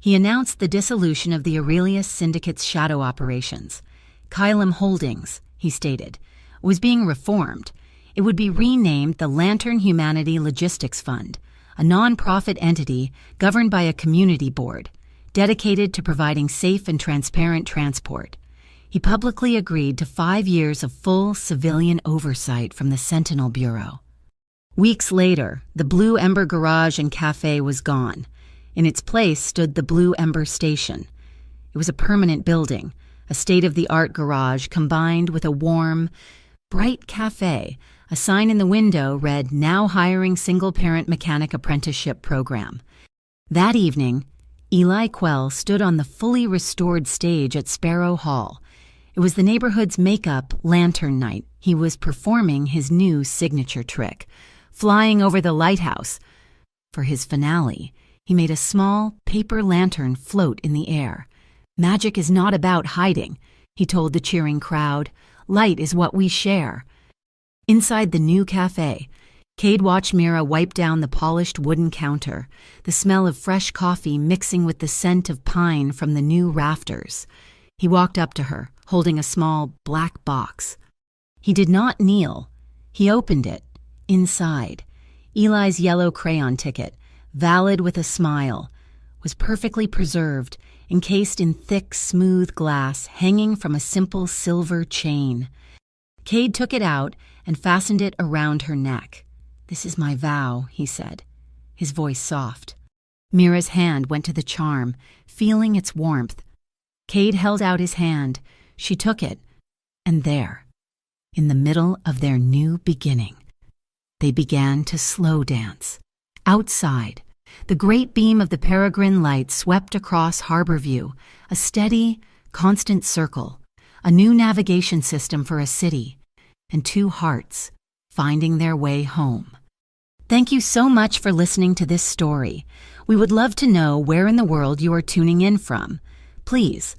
S1: He announced the dissolution of the Aurelius Syndicate's shadow operations. Kylum Holdings, he stated, was being reformed. It would be renamed the Lantern Humanity Logistics Fund, a non-profit entity governed by a community board, dedicated to providing safe and transparent transport. He publicly agreed to 5 years of full civilian oversight from the Sentinel Bureau. Weeks later, the Blue Ember Garage and Cafe was gone. In its place stood the Blue Ember Station. It was a permanent building, a state-of-the-art garage combined with a warm, bright cafe. A sign in the window read, "Now hiring single-parent mechanic apprenticeship program." That evening, Eli Quell stood on the fully restored stage at Sparrow Hall. It was the neighborhood's make-up lantern night. He was performing his new signature trick, flying over the lighthouse. For his finale, he made a small paper lantern float in the air. "Magic is not about hiding," he told the cheering crowd. "Light is what we share." Inside the new cafe, Cade watched Mira wipe down the polished wooden counter, the smell of fresh coffee mixing with the scent of pine from the new rafters. He walked up to her, holding a small black box. He did not kneel. He opened it. Inside, Eli's yellow crayon ticket, valid with a smile, was perfectly preserved, encased in thick, smooth glass hanging from a simple silver chain. Cade took it out and fastened it around her neck. "This is my vow," he said, his voice soft. Mira's hand went to the charm, feeling its warmth. Cade held out his hand. She took it, and there, in the middle of their new beginning, they began to slow dance. Outside, the great beam of the peregrine light swept across Harborview, a steady, constant circle, a new navigation system for a city, and two hearts finding their way home. Thank you so much for listening to this story. We would love to know where in the world you are tuning in from. Please,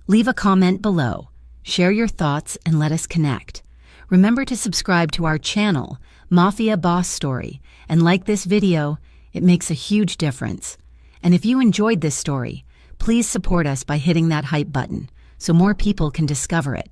S1: leave a comment below, share your thoughts, and let us connect. Remember to subscribe to our channel, Mafia Boss Story, and like this video. It makes a huge difference. And if you enjoyed this story, please support us by hitting that hype button so more people can discover it.